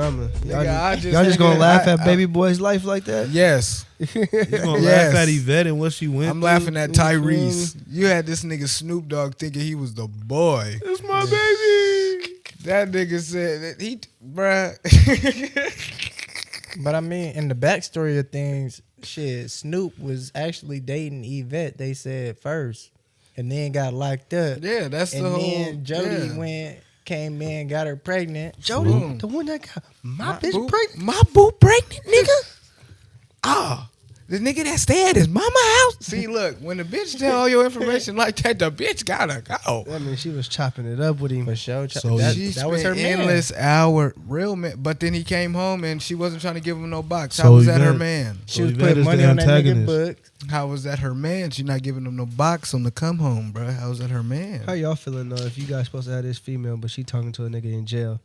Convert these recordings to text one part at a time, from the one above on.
from her. Nigga, Y'all just gonna laugh at baby boy's life like that? Yes. You gonna laugh at Yvette and what she went I'm through? laughing at Tyrese. You had this nigga Snoop Dogg thinking he was the boy. It's my baby. That nigga said that bruh. But I mean, in the backstory of things, shit, Snoop was actually dating Yvette, they said first, and then got locked up. Yeah, that's the whole. And then Jody came in, got her pregnant. Jody, the one that got my bitch boo, pregnant. My boo pregnant, nigga. The nigga that stay at his mama house. See, look, when the bitch tell all your information like that, the bitch gotta go. I mean, she was chopping it up with him. For sure. So that was her man. endless hour, real man. But then he came home and she wasn't trying to give him no box. So How was that her Yvette- man? She was Yvette putting is money the on that nigga antagonist. book. How was that her man? She not giving him no box on the come home, bro. How was that her man? How y'all feeling though? If you guys supposed to have this female, but she talking to a nigga in jail,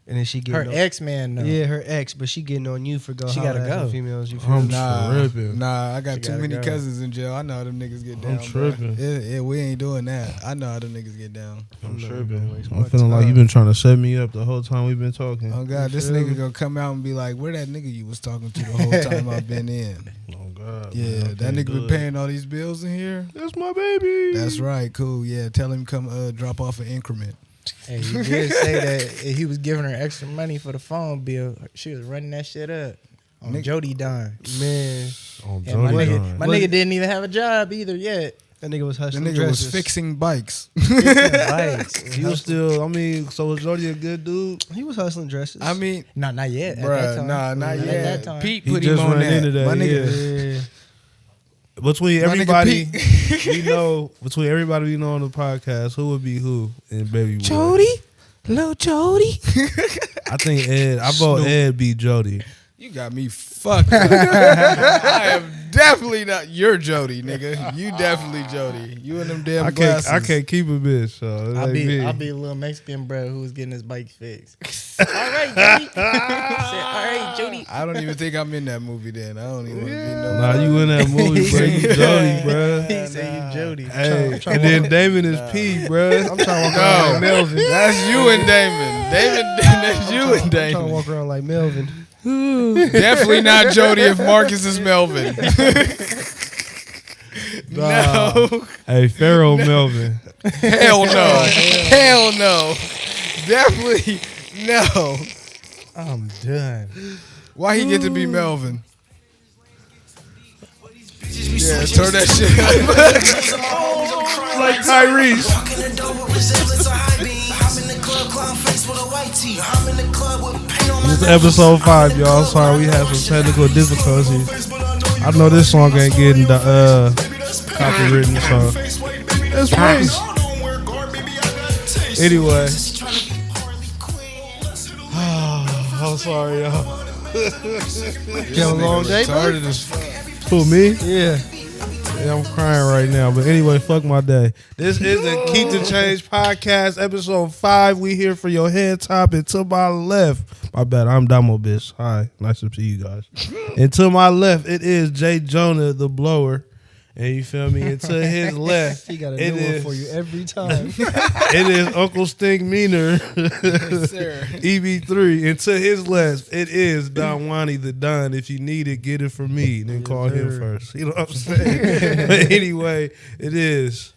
and then she getting Her ex-man, though. Yeah, her ex, but she getting on you for She gotta go. Females, you feel I'm me? tripping. Nah, I got She too gotta many go. cousins in jail. I know how them niggas get down. I'm tripping. Yeah, we ain't doing that. I know how them niggas get down. I'm not tripping. gonna waste I'm my feeling like time. you've been trying to set me up the whole time we've been talking. Oh God, this feel nigga me? gonna come out and be like, "Where that nigga you was talking to the whole time I've been in?" Oh God. Yeah, man, I that can't nigga do been it. paying all these bills in here. That's my baby. That's right, cool. Yeah, tell him come drop off an increment. Hey, he did say that he was giving her extra money for the phone bill. She was running that shit up on Nigga. Jody dime. Man, On And my Jody nigga, Dime. my nigga didn't even have a job either yet. that nigga was The hustling nigga dresses. was fixing bikes. Fixing bikes. He was still. I mean, so was Jody a good dude? He was hustling dresses. I mean, Not yet. At that bruh, time. nah, not At yet. that time. Pete He put him just on ran that. into that, My nigga, yeah. Between My nigga everybody we know, on the podcast, who would be who in Baby Boy? Jody, little Jody. I think Ed. I vote Snoop. Ed beat Jody. You got me fucked up. I am definitely not your Jody, nigga. You definitely Jody. You and them damn glasses. I can't keep a bitch. So it I'll ain't be me. a little Mexican bro who was getting his bike fixed. All right, Jody. Said, all right, Jody. I don't even think I'm in that movie then. I don't even want to be no. Nah, you in that movie, bro. You Jody, bro. He said you Jody. Hey, and then Damon is P, bro. I'm trying to walk around No, like Melvin. that's you and Damon. That's you and I'm trying to Damon. walk around like Melvin. Definitely not Jody if Marcus is Melvin. No. Hey, Pharaoh Melvin. Hell no. Hell no. Definitely no. I'm done. Why he get to be Melvin? Yeah, turn that shit up. Like Tyrese. Walking the door with resemblance of high beam. I'm in the club, clown face with a white tee. I'm in the club with paint on my This is lips. episode 5, y'all. Sorry, we had some technical difficulties. I know this song ain't getting copywritten, so it's nice. Anyway, I'm sorry, y'all. You have a long day, bro? Retarded as fuck. Who, me? Yeah. Yeah, I'm crying right now. But anyway, fuck my day. This is the Keep the Change podcast, episode 5. We here for your head top. And to my left, my bad, I'm Damo, bitch. Hi, nice to see you guys. And to my left, it is Jay Jonah, the blower. And you feel me? And to his left, He got a it new one is- for you every time. it is Uncle Stink Meaner, Sir. EB3. And to his left, it is Don Wani the Don. If you need it, get it from me. Then call him sir. first. You know what I'm saying? But anyway, it is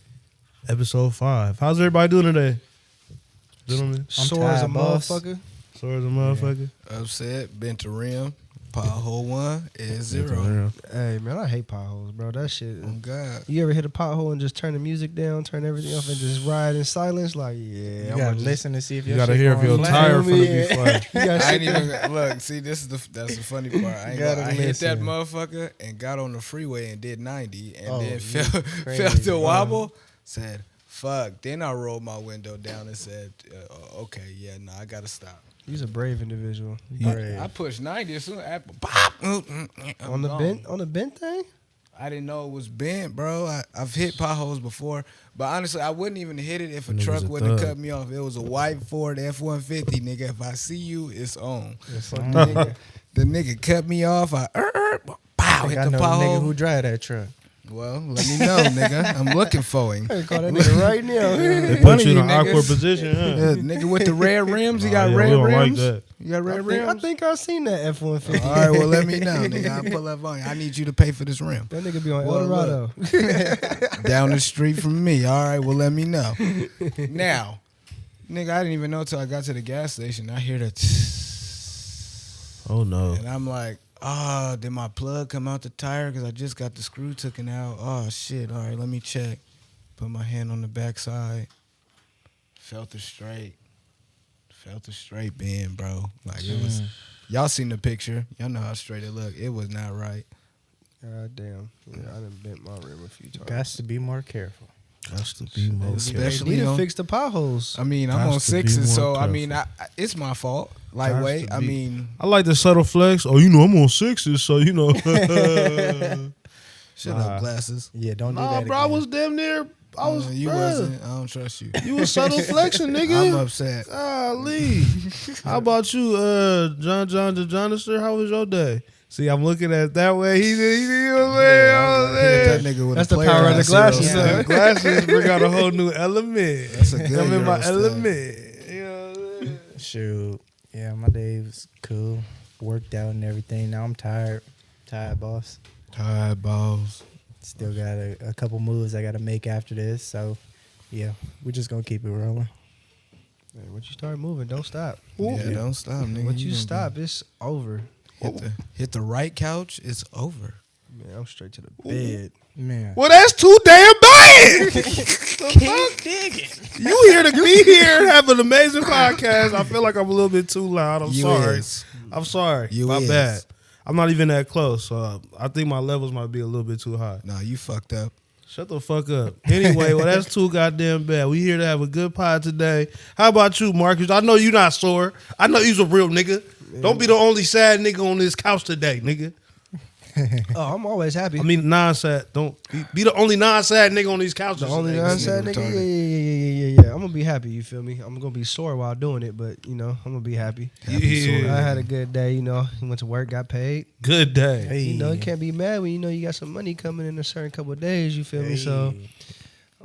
episode 5. How's everybody doing today? Gentlemen? Sore as a tired, boss. motherfucker. Sorry as a motherfucker. Upset, bent to rim. Pothole 1 is 0. Hey, man, I hate potholes, bro. That shit. Oh, God. You ever hit a pothole and just turn the music down, turn everything off, and just ride in silence? Like, yeah. You I'm gotta gonna listen to see if You your gotta shit hear if going your flat. tire finna be Yeah. flat. You gotta I sit ain't even look. See, that's the funny part. I ain't Gotta gonna, I hit that listen. motherfucker and got on the freeway and did 90, and Oh, then you felt crazy, the bro. wobble. Said fuck. Then I rolled my window down and said, okay, yeah, no, I gotta stop. You's a brave individual. I pushed 90 as soon as pop. On the bent thing? I didn't know it was bent, bro. I've hit potholes before, but honestly, I wouldn't even hit it if a Nigga's truck a wouldn't have thug. cut me off. It was a white Ford F-150, nigga. If I see you, it's on. Nigga, The nigga cut me off. Pow, I hit think I the know the nigga pothole. who drive that truck. Well, let me know, nigga. I'm looking for him. Hey, call that nigga right now. They One put of you in you an awkward niggas. position, huh? Yeah, nigga with the red rims. He got Nah, yeah, red we don't rims. like that. You got red I rims. think I seen that F-150. All right, well, let me know, nigga. I'll pull up on you. I need you to pay for this rim. That nigga be on Well, Eldorado. Down the street from me. All right, well, let me know. Now, nigga, I didn't even know till I got to the gas station. I hear that, Oh no. and I'm like, oh, did my plug come out the tire? Because I just got the screw taken out. Oh, shit. All right, let me check. Put my hand on the backside. Felt it straight. Felt it straight bend, bro. Like, it was, y'all seen the picture. Y'all know how straight it looked. It was not right. God damn. Yeah, I done bent my rim a few times. Got to be more careful. That's to be more Especially Need to on- fix the potholes. I mean, I'm Has on to be sixes, so more I mean, it's my fault. Lightweight. to I be. mean, I like the subtle flex. Oh, you know I'm on sixes, so you know. shut Nah. up, glasses. Yeah, don't do Nah, that bro, I again. was damn near. I was. You bruh, wasn't. I don't trust you. You was subtle flexing, nigga. I'm upset. Golly. How about you, John the Jonester? How was your day? See, I'm looking at it that way. He was Hit that nigga with That's a the player power of the glass glasses, zero. huh? Glasses bring out a whole new element. That's a good I'm in my Euro style. element. You know what I'm saying? Shoot. Yeah, my day was cool. Worked out and everything. Now I'm tired. Tired, boss. Tired balls. Still got a couple moves I got to make after this. So, yeah, we're just going to keep it rolling. Man, once you start moving, don't stop. Yeah, don't stop, nigga. Once you gonna stop, it's over. hit the right couch, it's over. Man, I'm straight to the bed. Man. Well, that's too damn bad. You here to be here and have an amazing podcast. I feel like I'm a little bit too loud. I'm You sorry. is. I'm sorry. You my is. bad. I'm not even that close, so I think my levels might be a little bit too high. Nah, you fucked up. Shut the fuck up. Anyway, well, that's too goddamn bad. We here to have a good pod today. How about you, Marcus? I know you not sore. I know you's a real nigga. Don't be the only sad nigga on this couch today, nigga. Oh, I'm always happy. I mean, non-sad. Don't be the only non-sad nigga on these couches. the only today. non-sad nigga nigga. retarded. Yeah. I'm gonna be happy. You feel me? I'm gonna be sore while doing it, but you know, I'm gonna be happy. Yeah. I had a good day. You know, went to work, got paid. Good day. Hey. You know, you can't be mad when you know you got some money coming in a certain couple of days. You feel me? So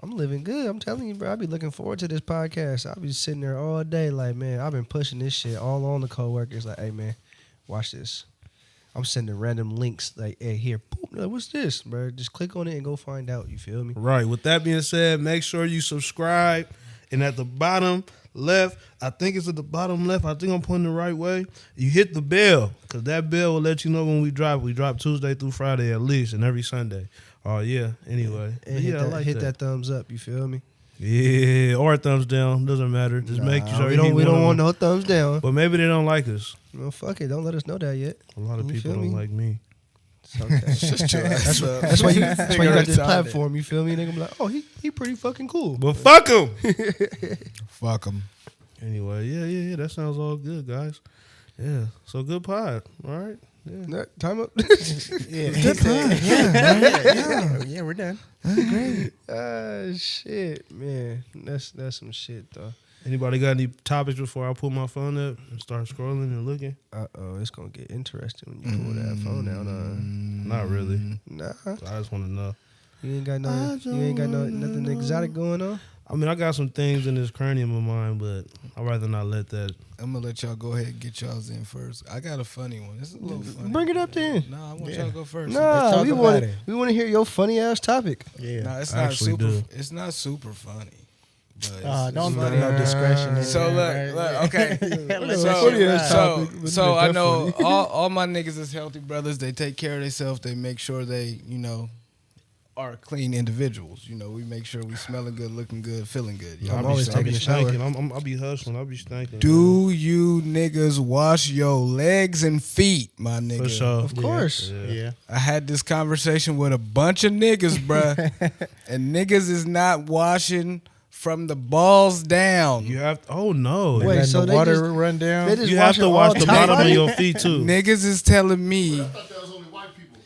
I'm living good. I'm telling you, bro. I be looking forward to this podcast. I be sitting there all day, like, man, I've been pushing this shit all on the coworkers. Like, hey, man, watch this. I'm sending random links, like, hey, here, boop, like, what's this, bro? Just click on it and go find out. You feel me? Right. With that being said, make sure you subscribe. And at the bottom left, I think it's at the bottom left. I think I'm pointing the right way. You hit the bell, because that bell will let you know when we drop. We drop Tuesday through Friday at least, and every Sunday. Oh, yeah. Anyway. And Yeah, I like hit that thumbs up. You feel me? Yeah, or a thumbs down. Doesn't matter. Just make sure we you don't. We hit don't one want of no thumbs down. them. But maybe they don't like us. Well, fuck it. Don't let us know that yet. A lot of You people feel don't me? like me. It's okay. Shut your ass up. That's why you. That's why you got this Retarded. platform. You feel me? Nigga, be like, oh, he pretty fucking cool. But fuck them. Fuck them. Anyway, yeah. That sounds all good, guys. Yeah. So good pod. All right. Yeah. No, time up. Yeah, we're done. Shit, man. That's some shit though. Anybody got any topics before I pull my phone up and start scrolling and looking? It's gonna get interesting when you pull that phone out. Not really. Nah, So I just want to know. you ain't got nothing exotic going on. I mean, I got some things in this cranium of mine, but I'd rather not let that. I'm gonna let y'all go ahead and get y'all's in first. I got a funny one. This is a little funny. Bring it up then. Nah, I want y'all to go first. Nah, talk we about want it. to hear your funny ass topic. Yeah. Nah, it's I not actually super. do. It's not super funny. But it's Don't funny. put no discretion in So there. look, okay. Let's so, funny ass topic, but so make I that know all my niggas is healthy brothers. They take care of themselves. They make sure they, are clean individuals. We make sure we smelling good, looking good, feeling good. I'm always I'll be taking a shower. stinking. I'll be hustling. I'll be stinking. Do you niggas wash your legs and feet, my nigga? For sure. Of course. Yeah. I had this conversation with a bunch of niggas, bruh. And niggas is not washing from the balls down. You have. Oh no. Wait, Letting so the they water just- run down. They just You have to wash all the top bottom of body? your feet too. Niggas is telling me.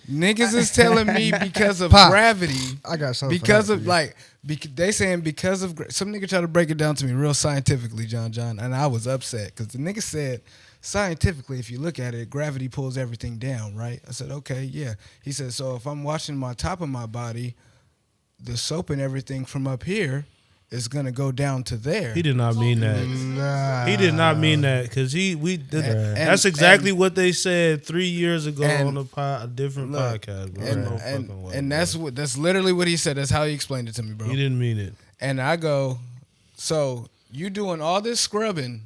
Niggas is telling me because of Pop. gravity. I got something. Because for of that they saying because of some nigga try to break it down to me real scientifically, John, and I was upset because the nigga said scientifically, if you look at it, gravity pulls everything down, right? I said, okay, yeah. He said, so if I'm washing my top of my body, the soap and everything from up here is gonna go down to there. He did not mean that. Nah. He did not mean that because that's exactly what they said 3 years ago on a different podcast, bro. And that's literally what he said. That's how he explained it to me, bro. He didn't mean it. And I go, so you doing all this scrubbing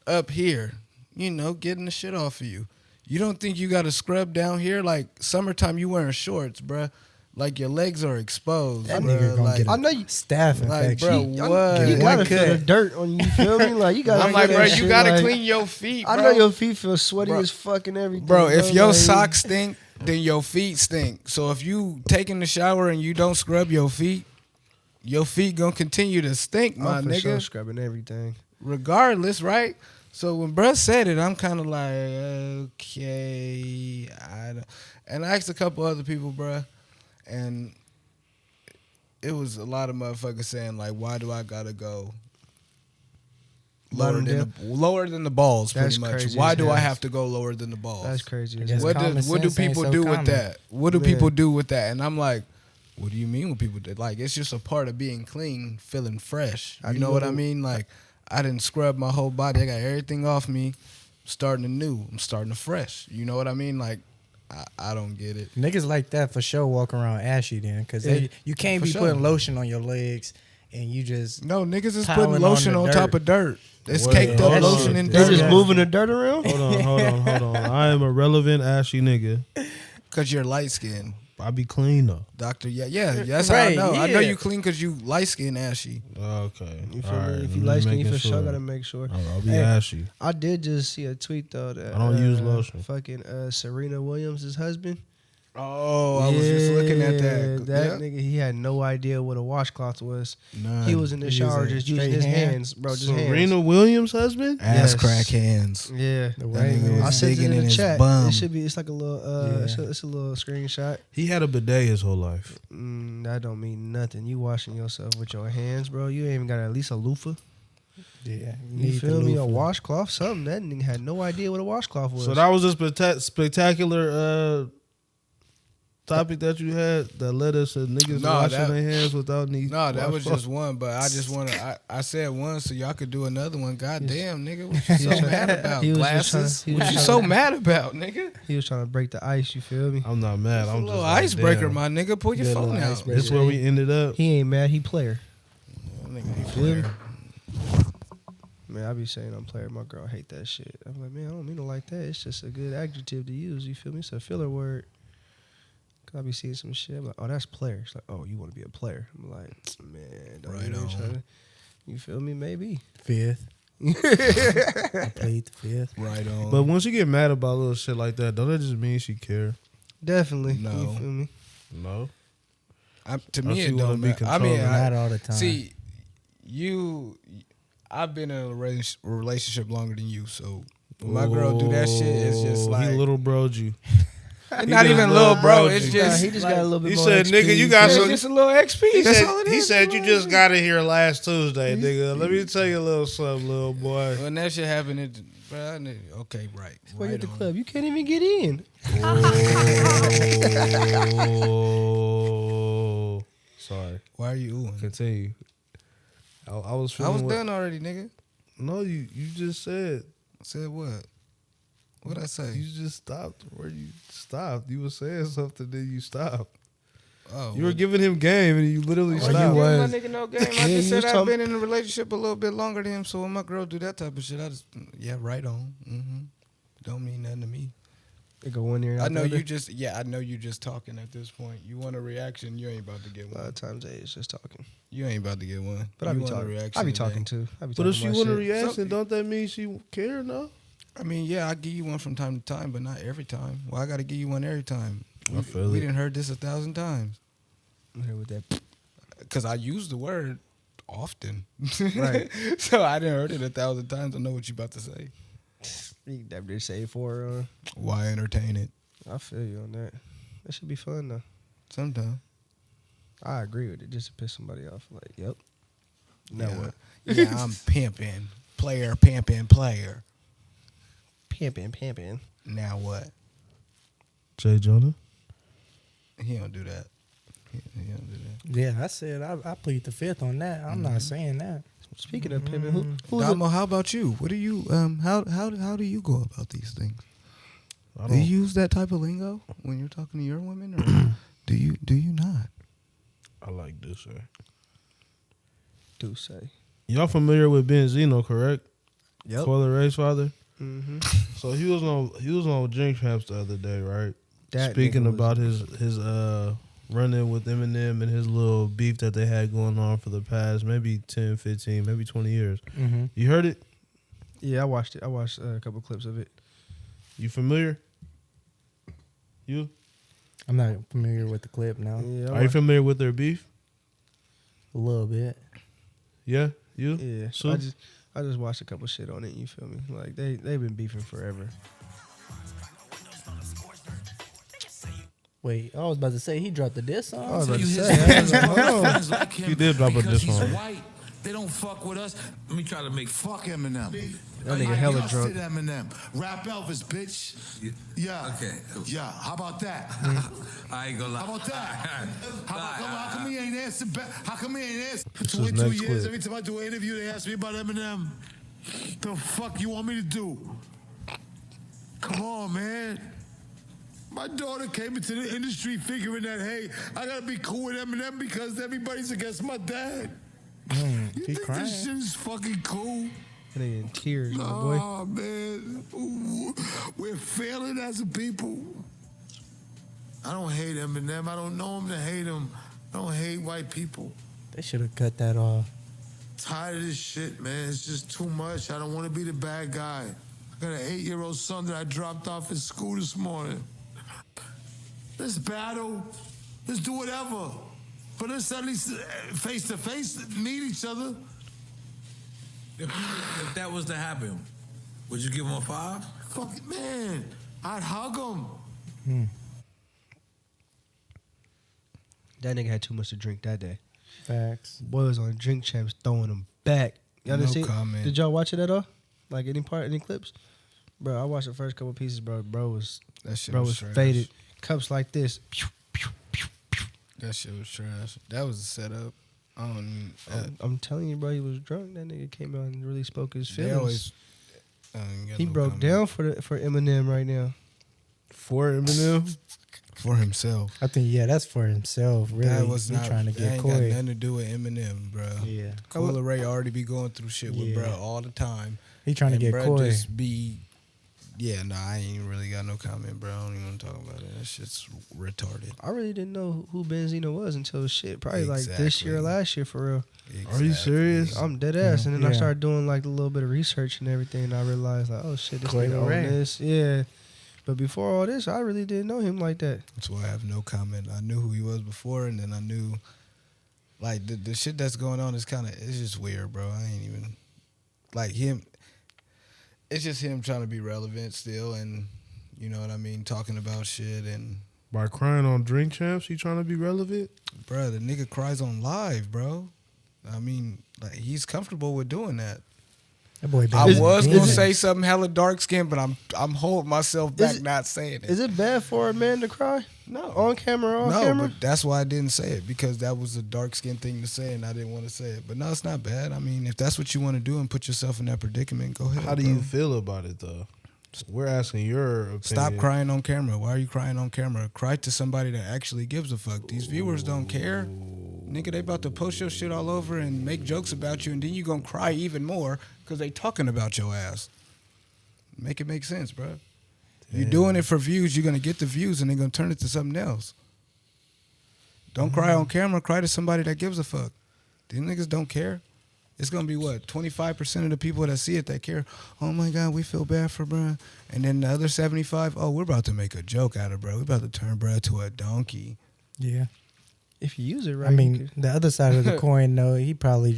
up here, getting the shit off of you. You don't think you got to scrub down here? Like summertime, you wearing shorts, bruh. Like your legs are exposed. That nigga gonna get a staph infection. Bro, what? You gotta feel the dirt on you. Feel me? Like you gotta. I'm like, bro, you gotta like, clean your feet. Bro. I know your feet feel sweaty as fucking everything. Bro, if your socks stink, then your feet stink. So if you taking the shower and you don't scrub your feet gonna continue to stink, my I'm for nigga. sure scrubbing everything. Regardless, right? So when bruh said it, I'm kind of like, okay. And I asked a couple other people, bruh, and it was a lot of motherfuckers saying, like, why do I gotta go lower than the balls, That's pretty much? crazy Why as do I hell. have to go lower than the balls? That's crazy. I guess What common do sense ain't people so do common. with that? What do Man. people do with that? And I'm like, what do you mean when people do? Like, it's just a part of being clean, feeling fresh. You know what I mean? Like, I didn't scrub my whole body. I got everything off me. Starting anew. I'm starting afresh. You know what I mean? Like, I don't get it. Niggas like that for sure walk around ashy then, because you can't For be sure. putting lotion on your legs and you just No, niggas is piling putting lotion on on the top dirt. of dirt. It's Wait, caked up hold on. lotion and They dirt. just moving the dirt around. Hold on. I am a relevant ashy nigga. Because you're light skinned. I be clean though. Doctor, yeah, that's how I Right, know. I know yeah. you clean because you light skinned ashy. Okay. You feel All me? right, If I'm you just light skin, you making for sure sure. gotta make sure. I'll be Hey, ashy. I did just see a tweet though that I don't use lotion. Fucking Serena Williams' husband. Oh, I was just looking at that. That nigga, he had no idea what a washcloth was. None. He was in the shower just using his hands, bro. Just Serena hands. Williams' husband? Ass Yes. crack hands. Yeah. the That way nigga I was sent it digging in in the his chat. bum. It should be. It's like a little. Yeah. It's a little screenshot. He had a bidet his whole life. That don't mean nothing. You washing yourself with your hands, bro. You ain't even got at least a loofah. Yeah, You feel me? A washcloth, something. That nigga had no idea what a washcloth was. So that was a spectacular topic that you had that led us to niggas washing their hands without any. No, that was washcloth. just one, but I just want to. I said one, so y'all could do another one. God damn, nigga, what you so mad about? he was just Glasses? trying- he was What you just so trying- mad about, nigga? He was trying to break the ice. You feel me? I'm not mad. It's a I'm little just like, icebreaker, damn. my nigga. Pull your Good phone little out. icebreaker. This where we ended up. He ain't mad. He player. Nigga, he Feel me? player. Man, I be saying I'm player. My girl hate that shit. I'm like, man, I don't mean it like that. It's just a good adjective to use. You feel me? It's a filler word. Cause I be seeing some shit. I'm like, oh, that's player. It's like, oh, you want to be a player? I'm like, man, don't Right even on. try to- You feel me? Maybe. fifth. I played the fifth. Right on. But once you get mad about little shit like that, don't that just mean she care? Definitely. No. You feel me? No. To Or me, she it wanna don't be matter. I mean, controlling. Not all the time. see, I've been in a relationship longer than you, so when my girl do that shit, it's just Oh, like he little broed you. not just even little little, bro. bro, It's G. just he just like, got a little bit he more. said, XP, nigga, you got it's some- just a little XP. He That's said, all it he is, said bro. you just got it here last Tuesday, nigga. Let me tell you a little something, little boy. When that shit happened, okay, right. Wait Right at the on. club. You can't even get in. Oh. Sorry. Why are you oohing? Continue. I was I feeling was what- done already, nigga. No, you just said. Said what? What'd I say? You just stopped where you stopped. You were saying something, then you stopped. Oh, You were giving him game, and you literally Well, stopped. you was. my nigga no game. I Yeah, just you said was I've talking- been in a relationship a little bit longer than him, so when my girl do that type of shit, I just, yeah, right on. Don't mean nothing to me. They go one ear. and I out know the you other. just, I know you just talking at this point. You want a reaction, you ain't about to get A lot one. of times they is just talking. You ain't about to get one. But I You be want a talking. reaction I be today. talking too. I be But talking if she my want a shit. reaction, don't that mean she care? No. I mean, yeah, I give you one from time to time, but not every time. Well, I got to give you one every time. I feel we it. didn't heard this 1,000 times I'm here with that. because I use the word often. Right. So I didn't heard it 1,000 times. I know what you about to say. You can definitely say for. Why entertain it? I feel you on that. That should be fun though. Sometimes. I agree with it. Just to piss somebody off. Like, yep. Now Yeah. what? Yeah, I'm pimping. Player, pimping, player. Pimping. Now what? Jay Jonah. He don't do that. He don't do that. Yeah, I said I plead the fifth on that. I'm not saying that. Speaking of pimping, who's Damo, how about you? What do you how do you go about these things? I Do you don't. use that type of lingo when you're talking to your women, or do you not? I like this, sir. do say? Y'all familiar with Benzino, correct? Yep. Coyle Ray's father. Mm-hmm. So he was on Drink Champs the other day, right? That Speaking nigga was- about his run-in with Eminem and his little beef that they had going on for the past maybe 10, 15, maybe 20 years. Mm-hmm. You heard it? Yeah, I watched it. I watched a couple clips of it. You familiar? You? I'm not familiar with the clip now. Yeah, Are you familiar with their beef? A little bit. Yeah? You? Yeah, So? I just watched a couple shit on it. You feel me? Like they've been beefing forever. Wait, I was about to say he dropped the diss song. I was about to His say, I was like, hold on. fans like him He did drop a because diss he's song. white. They don't fuck with us. Let me try to make Fuck Eminem. That nigga hella Y'all drunk. sit Eminem. Rap Elvis, bitch. Yeah. Okay. Yeah. How about that? I ain't gonna lie. How about that? How come he ain't answer back? How come he ain't answer? For is 22 next years, clip. every time I do an interview, they ask me about Eminem. The fuck you want me to do? Come on, man. My daughter came into the industry figuring that, hey, I gotta be cool with Eminem because everybody's against my dad. You he think crying. this shit is fucking cool? That nigga in tears, my boy. Oh, man. Ooh, we're failing as a people. I don't hate Eminem. I don't know him to hate him. I don't hate white people. They should have cut that off. Tired of this shit, man. It's just too much. I don't want to be the bad guy. I got an 8-year-old son that I dropped off at school this morning. Let's battle. Let's do whatever. But let's at least face to face meet each other. If that was to happen, would you give him a 5? Fuck it, man. I'd hug him. That nigga had too much to drink that day. Facts. Boy was on Drink Champs throwing them back. Y'all didn't No see it? comment. Did y'all watch it at all? Like any clips? Bro, I watched the first couple pieces, bro. Bro was That shit was trash. faded. Cups like this. That shit was trash. That was a setup. I don't. I'm telling you, bro, he was drunk. That nigga came out and really spoke his They feelings. always. I ain't got He no broke comment. down for Eminem right now. For Eminem? for himself. I think that's for himself. Really, That was he not trying to that get ain't got Coy. nothing to do with Eminem, bro. Yeah, Coyle Ray already be going through shit with Yeah. bro all the time. he trying to And get bruh Coy. just be. Yeah, nah, I ain't really got no comment, bro. I don't even want to talk about it. That shit's retarded. I really didn't know who Benzino was until shit. Probably like this year or Exactly. last year for real. Are you serious? I'm dead ass. And then I Yeah. started doing like a little bit of research and everything. And I realized like, oh shit, this Coyle nigga on Ray. this. Yeah. But before all this, I really didn't know him like that. That's why I have no comment. I knew who he was before, and then I knew, like, the shit that's going on is kind of, it's just weird, bro. I ain't even, like, him, it's just him trying to be relevant still, and, you know what I mean, talking about shit, and, By crying on Drink Champs, he trying to be relevant? bro, the nigga cries on live, bro. I mean, like, he's comfortable with doing that. That boy I been was doing gonna it. say something hella dark skin, but I'm holding myself back it- not saying it. Is it bad for a man to cry? No. On camera, off No, camera? but that's why I didn't say it, because that was a dark skinned thing to say, and I didn't want to say it. But no, it's not bad. I mean, if that's what you want to do and put yourself in that predicament, go ahead. How do bro. you feel about it, though? We're asking your opinion. Stop crying on camera? Why are you crying on camera? Cry to somebody that actually gives a fuck. These viewers don't care. Nigga, they about to post your shit all over and make jokes about you, and then you gonna cry even more because they talking about your ass. Make it make sense, bro. You're doing it for views. You're gonna get the views, and they're gonna turn it to something else. Don't cry on camera. Cry to somebody that gives a fuck. These niggas don't care. It's gonna be what 25% of the people that see it that care. Oh my God, we feel bad for bruh. And then the other 75, oh, we're about to make a joke out of bruh. We're about to turn bruh to a donkey. Yeah, If you use it right, I you mean could- the other side of the coin though, he probably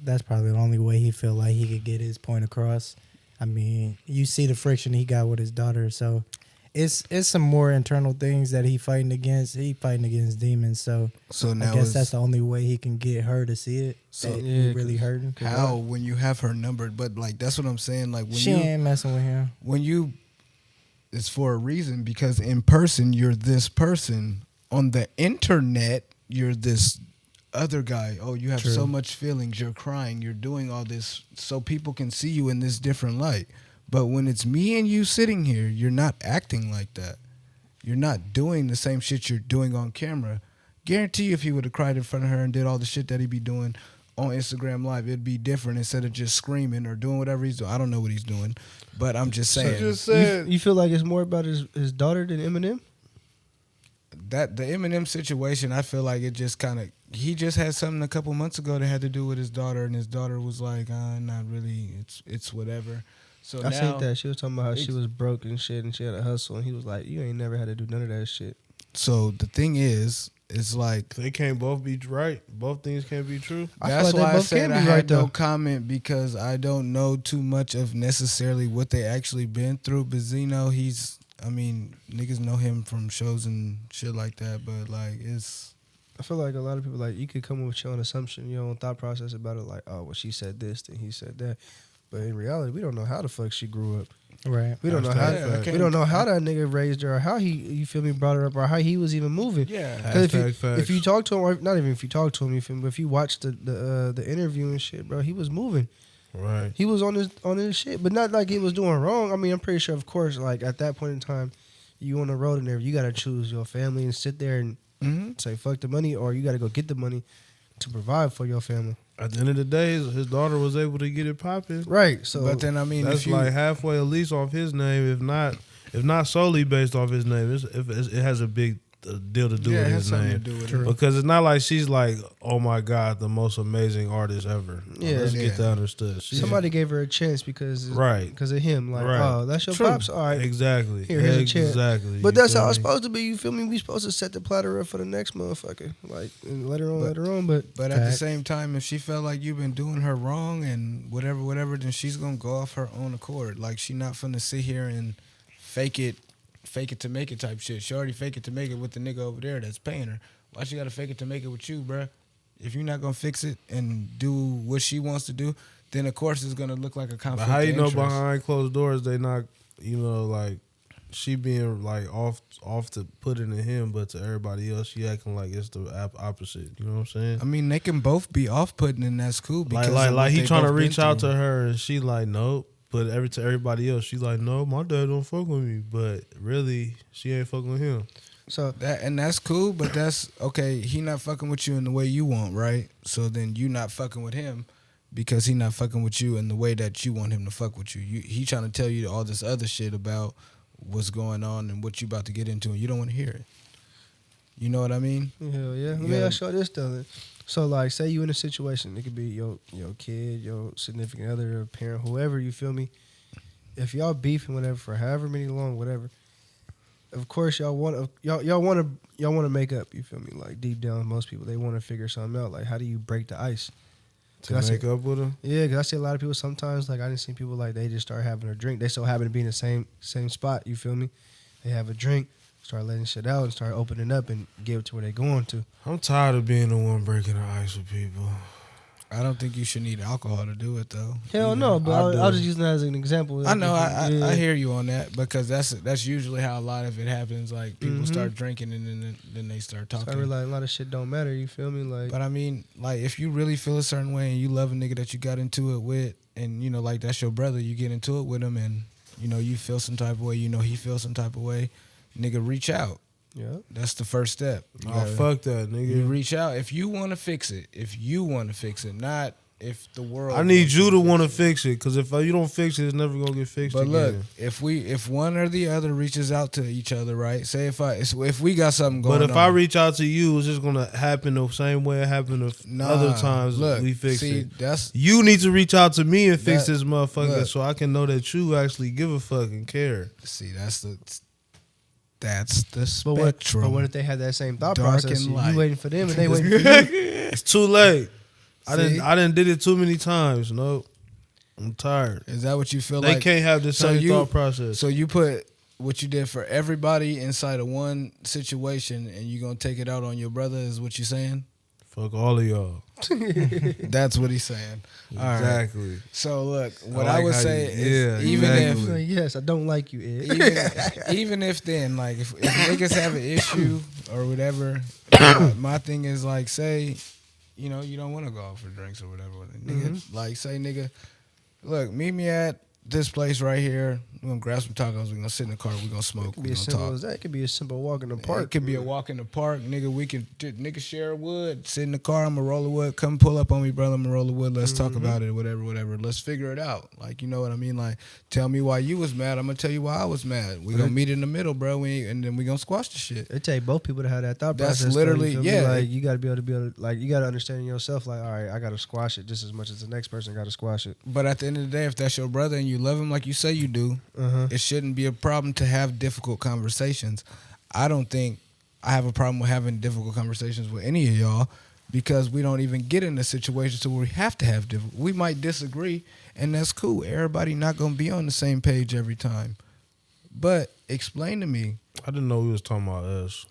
that's probably the only way he feel like he could get his point across. I mean, you see the friction he got with his daughter, so it's some more internal things that he fighting against. He fighting against demons, so now I guess is that's the only way he can get her to see it. So- So Yeah, he really hurting. 'Cause how when you have her numbered. But like that's what I'm saying. Like when she ain't messing with him. when you is for a reason, because in person you're this person. On the internet, you're this other guy. Oh, you have so much feelings. You're crying. You're doing all this so people can see you in this different light. But when it's me and you sitting here, you're not acting like that. You're not doing the same shit you're doing on camera. Guarantee you, if he would have cried in front of her and did all the shit that he be doing on Instagram Live, it'd be different. Instead of just screaming or doing whatever he's doing. I don't know what he's doing, but I'm just saying. You feel like it's more about his daughter than Eminem? That the Eminem situation, I feel like it just kind of, he just had something a couple months ago that had to do with his daughter, and his daughter was like, not really, it's whatever. So I now, think that she was talking about how she was broke and shit, and she had a hustle, and he was like, you ain't never had to do none of that shit. So the thing is, it's like, they can't both be right. Both things can't be true. that's why I said I had no comment, because I don't know too much of necessarily what they actually been through. But Zeno, niggas know him from shows and shit like that, but like I feel like a lot of people, like, you could come up with your own assumption, your own thought process about it, like, oh, well, she said this, then he said that. But in reality, we don't know how the fuck she grew up. Right. We don't know how that nigga raised her, or how he, you feel me, brought her up, or how he was even moving. Yeah. If you talk to him, or not even if you talk to him, you feel me, but if you watch the interview and shit, bro, he was moving. Right. He was on his shit, but not like he was doing wrong. I mean, I'm pretty sure, of course, like at that point in time, you on the road and there, you gotta choose your family and sit there and say fuck the money, or you gotta go get the money to provide for your family. At the end of the day, his daughter was able to get it popping. Right. So, but then that's like halfway at least off his name, if not solely based off his name. It has a big deal to do with his name, because it's not like she's like, oh my god, the most amazing artist ever. Let's get that understood. Somebody gave her a chance because of him. Like, oh, that's your pops. All right, exactly. Here's a chance. Exactly. But that's how it's supposed to be. You feel me? We supposed to set the platter up for the next motherfucker. Like, and let her on. But at the same time, if she felt like you've been doing her wrong and whatever, then she's gonna go off her own accord. Like, she not finna sit here and fake it to make it type shit. She already fake it to make it with the nigga over there that's paying her. Why she gotta fake it to make it with you, bruh? If you're not gonna fix it and do what she wants to do, then of course it's gonna look like a conflict. But how you know behind closed doors they not, like, she being like off to put it in him, but to everybody else she acting like it's the opposite. You know what I'm saying? I mean, they can both be off putting, and that's cool. Because like he trying to reach out to her, and she like, nope. But to everybody else, she's like, no, my dad don't fuck with me. But really, she ain't fucking with him. So that's cool, but that's okay. He not fucking with you in the way you want, right? So then you not fucking with him because he not fucking with you in the way that you want him to fuck with you. He trying to tell you all this other shit about what's going on and what you about to get into, and you don't want to hear it. You know what I mean? Hell yeah. Let me ask you this though. So, like, say you in a situation, it could be your kid, your significant other, your parent, whoever, you feel me? If y'all beefing whatever for however many long, whatever, of course y'all want to make up, you feel me? Like, deep down, most people, they want to figure something out. Like, how do you break the ice? To make up with them? Yeah, because I see a lot of people sometimes, like, I didn't see people, like, they just start having a drink. They still happen to be in the same spot, you feel me? They have a drink, start letting shit out, and start opening up and get it to where they going to. I'm tired of being the one breaking the ice with people. I don't think you should need alcohol to do it, though. Hell no, but I was just using that as an example. I know, I hear you on that, because that's usually how a lot of it happens. Like, people start drinking and then they start talking. So I realize a lot of shit don't matter, you feel me? Like, but I mean, like, if you really feel a certain way and you love a nigga that you got into it with, and, like, that's your brother, you get into it with him, and, you feel some type of way, he feels some type of way, nigga, reach out. Yeah, that's the first step. Fuck that, nigga. You reach out if you want to fix it. Not if the world. I need you to want to fix it, because if you don't fix it, it's never gonna get fixed. But again. Look, if one or the other reaches out to each other, right? Say if we got something going on. But if I reach out to you, it's just gonna happen the same way it happened other times. We fix it. You need to reach out to me and fix this motherfucker, so I can know that you actually give a fuck and care. See, that's the spectrum. But what if they had that same thought Dark process? and light. You waiting for them and they waiting for you. It's too late. I See? didn't did it too many times. Nope. I'm tired. Is that what you feel they like? They can't have the same thought process. So you put what you did for everybody inside of one situation, and you're gonna take it out on your brother, is what you're saying? Fuck all of y'all. That's what he's saying. All right. Exactly. So look, what I I, like would how say you- is yeah, even exactly. if Yes, I don't like you, Ed. even if then, like if niggas have an issue or whatever, my thing is like, say, you know, you don't want to go out for drinks or whatever. Nigga, like say, nigga, look, meet me at this place right here. We're gonna grab some tacos. We're gonna sit in the car. We're gonna smoke. It could We're be as gonna simple talk. as that. It could be a simple walk in the park. It could be a walk in the park, nigga. We can share a wood, sit in the car. I'm gonna roll a wood. Come pull up on me, brother. I'm gonna roll a wood. Let's talk about it, whatever. Let's figure it out. Like, you know what I mean? Like, tell me why you was mad. I'm gonna tell you why I was mad. We gonna meet in the middle, bro. And then we gonna squash the shit. It take both people to have that thought That's process. literally- though, you feel me? yeah. Like you got to be able to like you got to understand yourself. Like, all right, I got to squash it just as much as the next person got to squash it. But at the end of the day, if that's your brother and you love him like you say you do, it shouldn't be a problem to have difficult conversations. I don't think I have a problem with having difficult conversations with any of y'all because we don't even get in a situation to where we have to have difficult. We might disagree, and that's cool. Everybody not gonna be on the same page every time. But explain to me. I didn't know we was talking about us.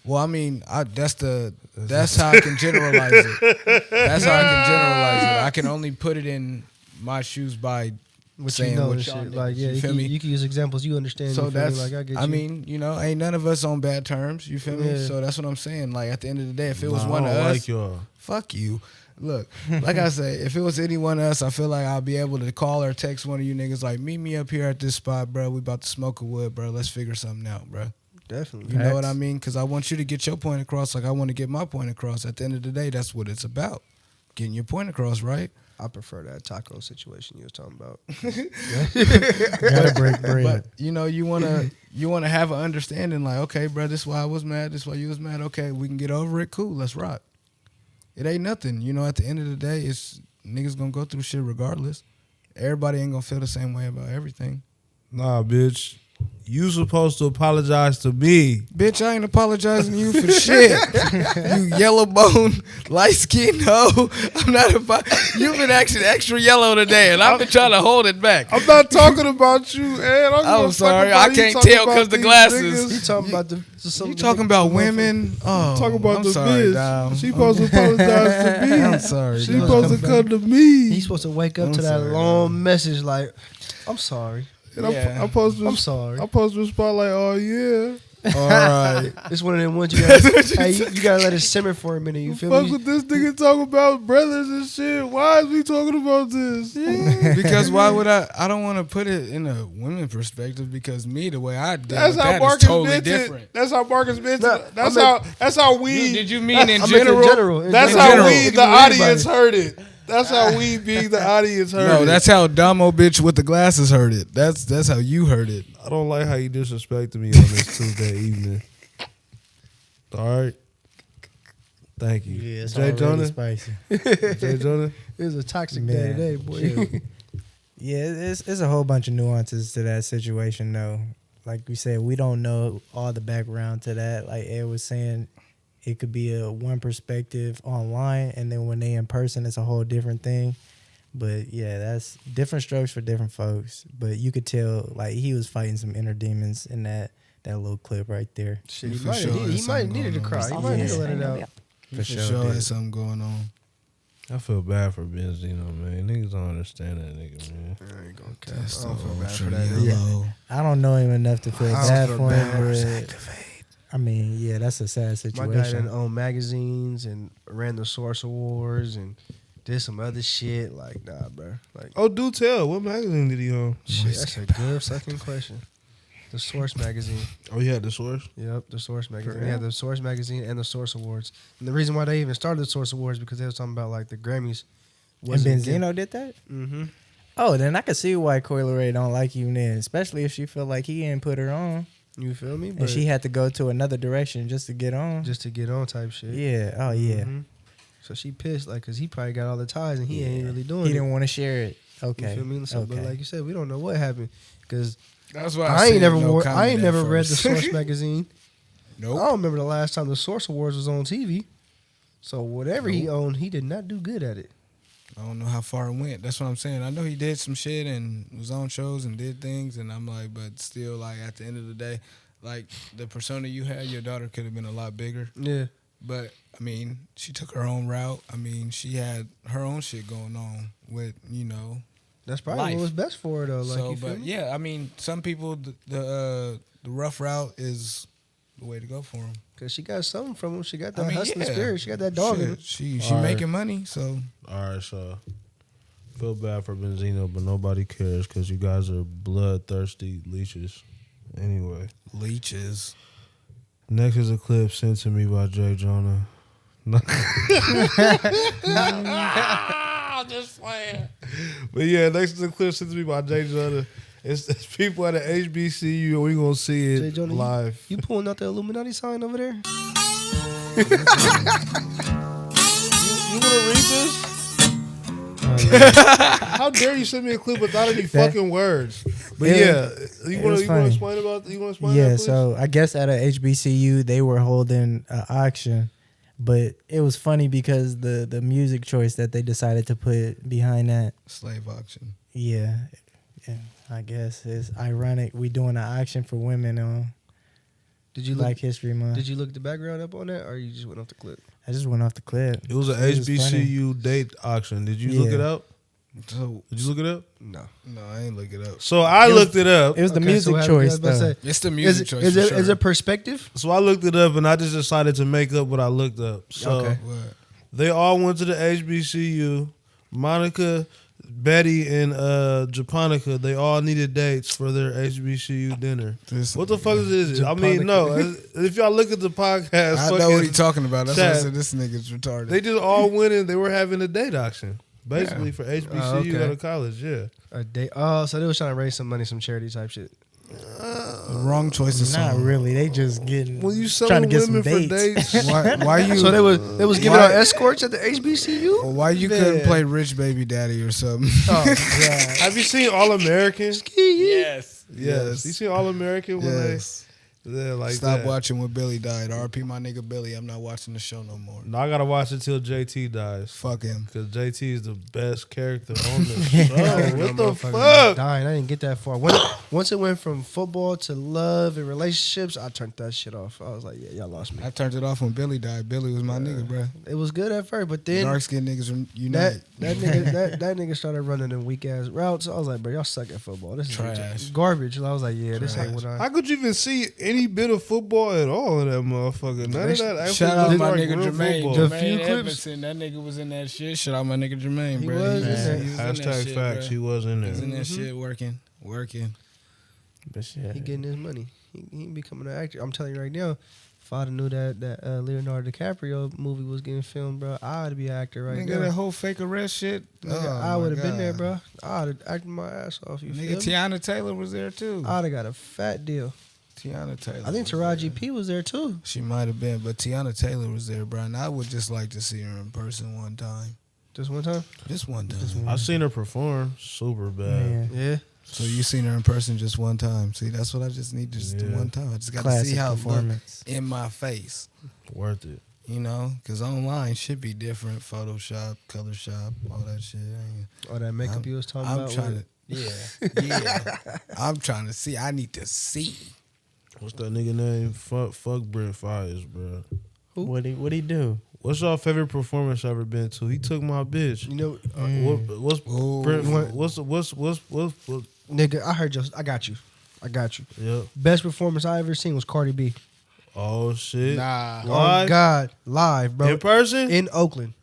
Well, I mean, that's how I can generalize it. That's how I can generalize it. I can only put it in my shoes by What saying you know what and y'all shit. niggas, Like, yeah, you you feel can, me? you can use examples you understand. So you feel me? that's, like, I get I you. mean, you know, ain't none of us on bad terms. You feel me? Yeah. So that's what I'm saying. Like at the end of the day, if it was Nah, one I of don't us, like y'all. fuck you. Look, like I say, if it was any one of us, I feel like I'll be able to call or text one of you niggas like, meet me up here at this spot, bro. We about to smoke a wood, bro. Let's figure something out, bro. Definitely. You know what I mean? Because I want you to get your point across like I want to get my point across. At the end of the day, that's what it's about. Getting your point across, right? I prefer that taco situation you was talking about. Gotta break bread. But you know, you wanna have an understanding, like, okay, bro, this is why I was mad, this is why you was mad. Okay, we can get over it. Cool, let's rock. It ain't nothing. You know, at the end of the day, it's niggas gonna go through shit regardless. Everybody ain't gonna feel the same way about everything. Nah, bitch. You supposed to apologize to me. Bitch, I ain't apologizing to you for shit. You yellow bone, light skinned hoe. I'm not You've been acting extra yellow today, and I've been trying to hold it back. I'm not talking about you, Ed. I'm sorry, I can't tell because the glasses. He talking about the You talking about women? Oh, Talking about I'm the sorry, bitch. Dom. She supposed to apologize to me. I'm sorry. She Dom. supposed to come to me. He's supposed to wake up I'm to that sorry, long message like, I'm sorry. And Yeah. I'm supposed to. I'm sorry. I'm supposed to respond like, oh yeah. All right. It's one of them ones you gotta, hey, you gotta let it simmer for a minute. You feel Fuck me? with this nigga talking about brothers and shit. Why is we talking about this? Because why would I don't want to put it in a women perspective because me, the way I deal That's with how that Marcus is totally meant different. it. That's how Marcus meant Nah, it. That's I meant- how. That's how we. Did you mean in I meant general? That's In how general. we, It the can be anybody. audience, heard it. That's how we, being the audience, heard it. No, that's how Damo bitch with the glasses heard it. That's how you heard it. I don't like how you disrespected me on this Tuesday evening. All right. Thank you. Yeah, it's Jay already Jonah. spicy. Jay Jonah. It was a toxic day Man, today, boy. shoot. Yeah, it's a whole bunch of nuances to that situation, though. Like we said, we don't know all the background to that. Like Ed was saying, it could be a one perspective online, and then when they in person, it's a whole different thing. But yeah, that's different strokes for different folks. But you could tell, like, he was fighting some inner demons in that little clip right there. Shit, he For might sure, he there's might something needed to going cry. on. He might need to let it out. For For sure, sure, dude. there's something going on. I feel bad for Benzino, man. Niggas don't understand that nigga, man. I ain't gonna care. That's I don't feel bad for ultra that. yellow. I don't know him enough to feel I don't bad feel for bad. him, but I mean, yeah, that's a sad My guy done situation. owned magazines and ran the Source Awards and did some other shit. Like, nah, bro. Like, Oh, do tell. What magazine did he own? shit, that's a good second question. The Source magazine. Oh, he had the source. Yep, the Source magazine. They had the Source magazine and the Source Awards. And the reason why they even started the Source Awards because they was talking about like the Grammys. And Benzino did that? Mm-hmm. Oh, then I could see why Coi Leray don't like you then, especially if she feel like he didn't put her on You feel me? and she had to go to another direction just to get on. just to get on type shit. Yeah. Oh yeah. Mhm. So she pissed, like, cause he probably got all the ties and he ain't really doing He it. didn't want to share it. Okay. You feel me? So, But Okay. like you said, we don't know what happened, cause That's why I ain't said never no I comment ain't at never read the first. Source magazine. I Nope. don't remember the last time the Source Awards was on TV. So whatever he owned, he did not do good at it. I don't know how far it went. That's what I'm saying. I know he did some shit and was on shows and did things, and I'm like, but still, like, at the end of the day, like, the persona you had, your daughter could have been a lot bigger. Yeah. But I mean, she took her own route. I mean, she had her own shit going on with, you know. That's probably life. what was best for her though. Like, So, you feel but me? yeah, I mean, some people the rough route is the way to go for them. Cause she got something from him. She got that I mean, hustling yeah. spirit. She got that dog in her. She All right. making money, so All right, so feel bad for Benzino, but nobody cares because you guys are bloodthirsty leeches. Anyway, leeches. next is a clip sent to me by Jay Jonah. Just playing. But yeah, next is a clip sent to me by Jay Jonah. It's people at the HBCU, and we gonna see Jay it Jonah, live. You pulling out the Illuminati sign over there? You wanna read this? How dare you send me a clip without any fucking words? But yeah, you want to explain about? You want to explain? Yeah, that, please? so I guess at a HBCU they were holding an auction, but it was funny because the music choice that they decided to put behind that. Slave auction. Yeah, I guess it's ironic. We doing an auction for women on Did you Black look? History Month. Did you look the background up on that, or you just went off the clip? I just went off the clip. It was an It was HBCU date auction. Did you look Yeah. it up? So Did you look it up? No. no, I ain't look it up. So I looked it up. It was the Okay, music so I choice was about to though. say, It's the Is music it, choice. is, for it, sure. is it perspective? So I looked it up, and I just decided to make up what I looked up. So Okay. What? they all went to the HBCU. Monica, Betty, and Japonica, they all needed dates for their HBCU dinner. What the fuck is this? I mean, no. If y'all look at the podcast, I know fucking- what he's talking about. That's why I Chad. said this nigga's retarded. They just all went in. They were having a date auction, basically for HBCU okay. out of college. Yeah. A day? Oh, so they was trying to raise some money, some charity type shit. Wrong choice of Not song. really. They just getting When you trying selling to get some women for dates. dates, Why you? So they was giving out escorts at the HBCU. Why you couldn't play Rich Baby Daddy or something? Oh god. have you seen All American? yes. Yes. You seen All American when Yes. they're like Stop that. watching when Billy died. RP my nigga Billy. I'm not watching the show no more. No, I gotta watch it till JT dies. Fuck him. Because JT is the best character on the show. What the Motherfucker fuck? Dying. I didn't get that far. Once it went from football to love and relationships, I turned that shit off. I was like, yeah, y'all lost me. I turned it off when Billy died. Billy was my nigga, bro. It was good at first, but then Dark skinned niggas unite. that nigga started running them weak ass routes. I was like, bro, y'all suck at football. This is Trash. garbage. And I was like, yeah, this ain't what I. How could you even see any bit of football at all in that motherfucker? None of that. actually Shout out looked my like nigga real Jermaine. football. The Jermaine few clips- Edmondson, that nigga was in that shit. Shout out my nigga Jermaine, He bro. was in there. He was in that Hashtag shit, facts. bro. He was in He was there. in that shit working. But shit. He getting his money. He becoming an actor. I'm telling you right now. If I'd have knew that Leonardo DiCaprio movie was getting filmed, bro, I'd be an actor right Nigga, now. that whole fake arrest shit. Nigga, Oh, I my would have been there, God. bro. I'd have acted my ass off. You Nigga, feel me? Tiana Taylor was there too. I'd have got a fat deal. Tiana Taylor. I think was Taraji there. P was there too. She might have been, but Tiana Taylor was there, bro. And I would just like to see her in person one time. Just one time. Just one time. I seen her perform. Super bad. Man. Yeah. So you seen her in person just one time. See, that's what I just need to just do Yeah. one time. I just got to Classic see how it look performance. in my face. Worth it. You know, because online should be different. Photoshop, color shop, all that shit. All that makeup you was talking I'm about. trying with- to, yeah. I'm trying to see. I need to see. What's that nigga name? Fuck Brent Fires, bro. What he do? What's your favorite performance I ever been to? He took my bitch. You know, What's Ooh. Brent? What? What's nigga, I heard you. I got you. Yep. Best performance I ever seen was Cardi B. Oh shit. Nah. Live? Oh God, live, bro, In person? in Oakland.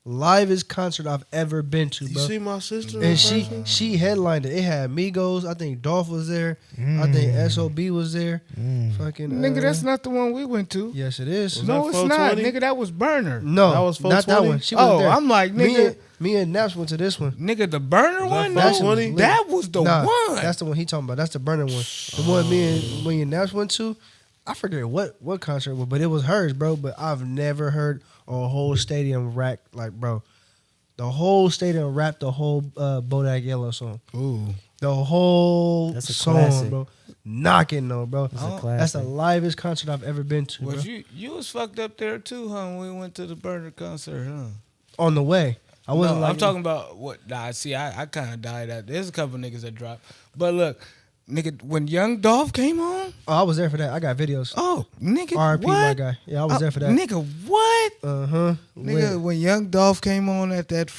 Livest concert I've ever been to, You bro. see my sister? in And person? she headlined it. It had Migos. I think Dolph was there. I think SOB was there. Fucking Nigga, that's not the one we went to. Yes, it is. Was No, that it's not. 420? Nigga, that was Burner. No, That was not that 420? one. She was Oh, there. I'm like, me nigga. and, me and Naps went to this one. Nigga, the Burner one? that No, 420? that was the Nah, one. That's the one he talking about. That's the burner one. The one me and Naps went to. I forget what concert it was, but it was hers, bro. But I've never heard a whole stadium rap like, bro. The whole stadium rapped the whole Bodak Yellow song. Ooh. The whole That's a song, classic. bro. Knocking though, bro. That's a That's classic. the livest concert I've ever been to, bro. Was you was fucked up there too, huh? When we went to the Burner concert, huh? On the way. I wasn't No, like I'm talking about what? Nah, see, I kind of died out. There's a couple niggas that dropped, but look, nigga, when Young Dolph came on, Oh, I was there for that. I got videos. oh, nigga, R.I.P. my what? guy. Yeah, I was there for that. Nigga, what? Uh-huh. Nigga, when Young Dolph came on at that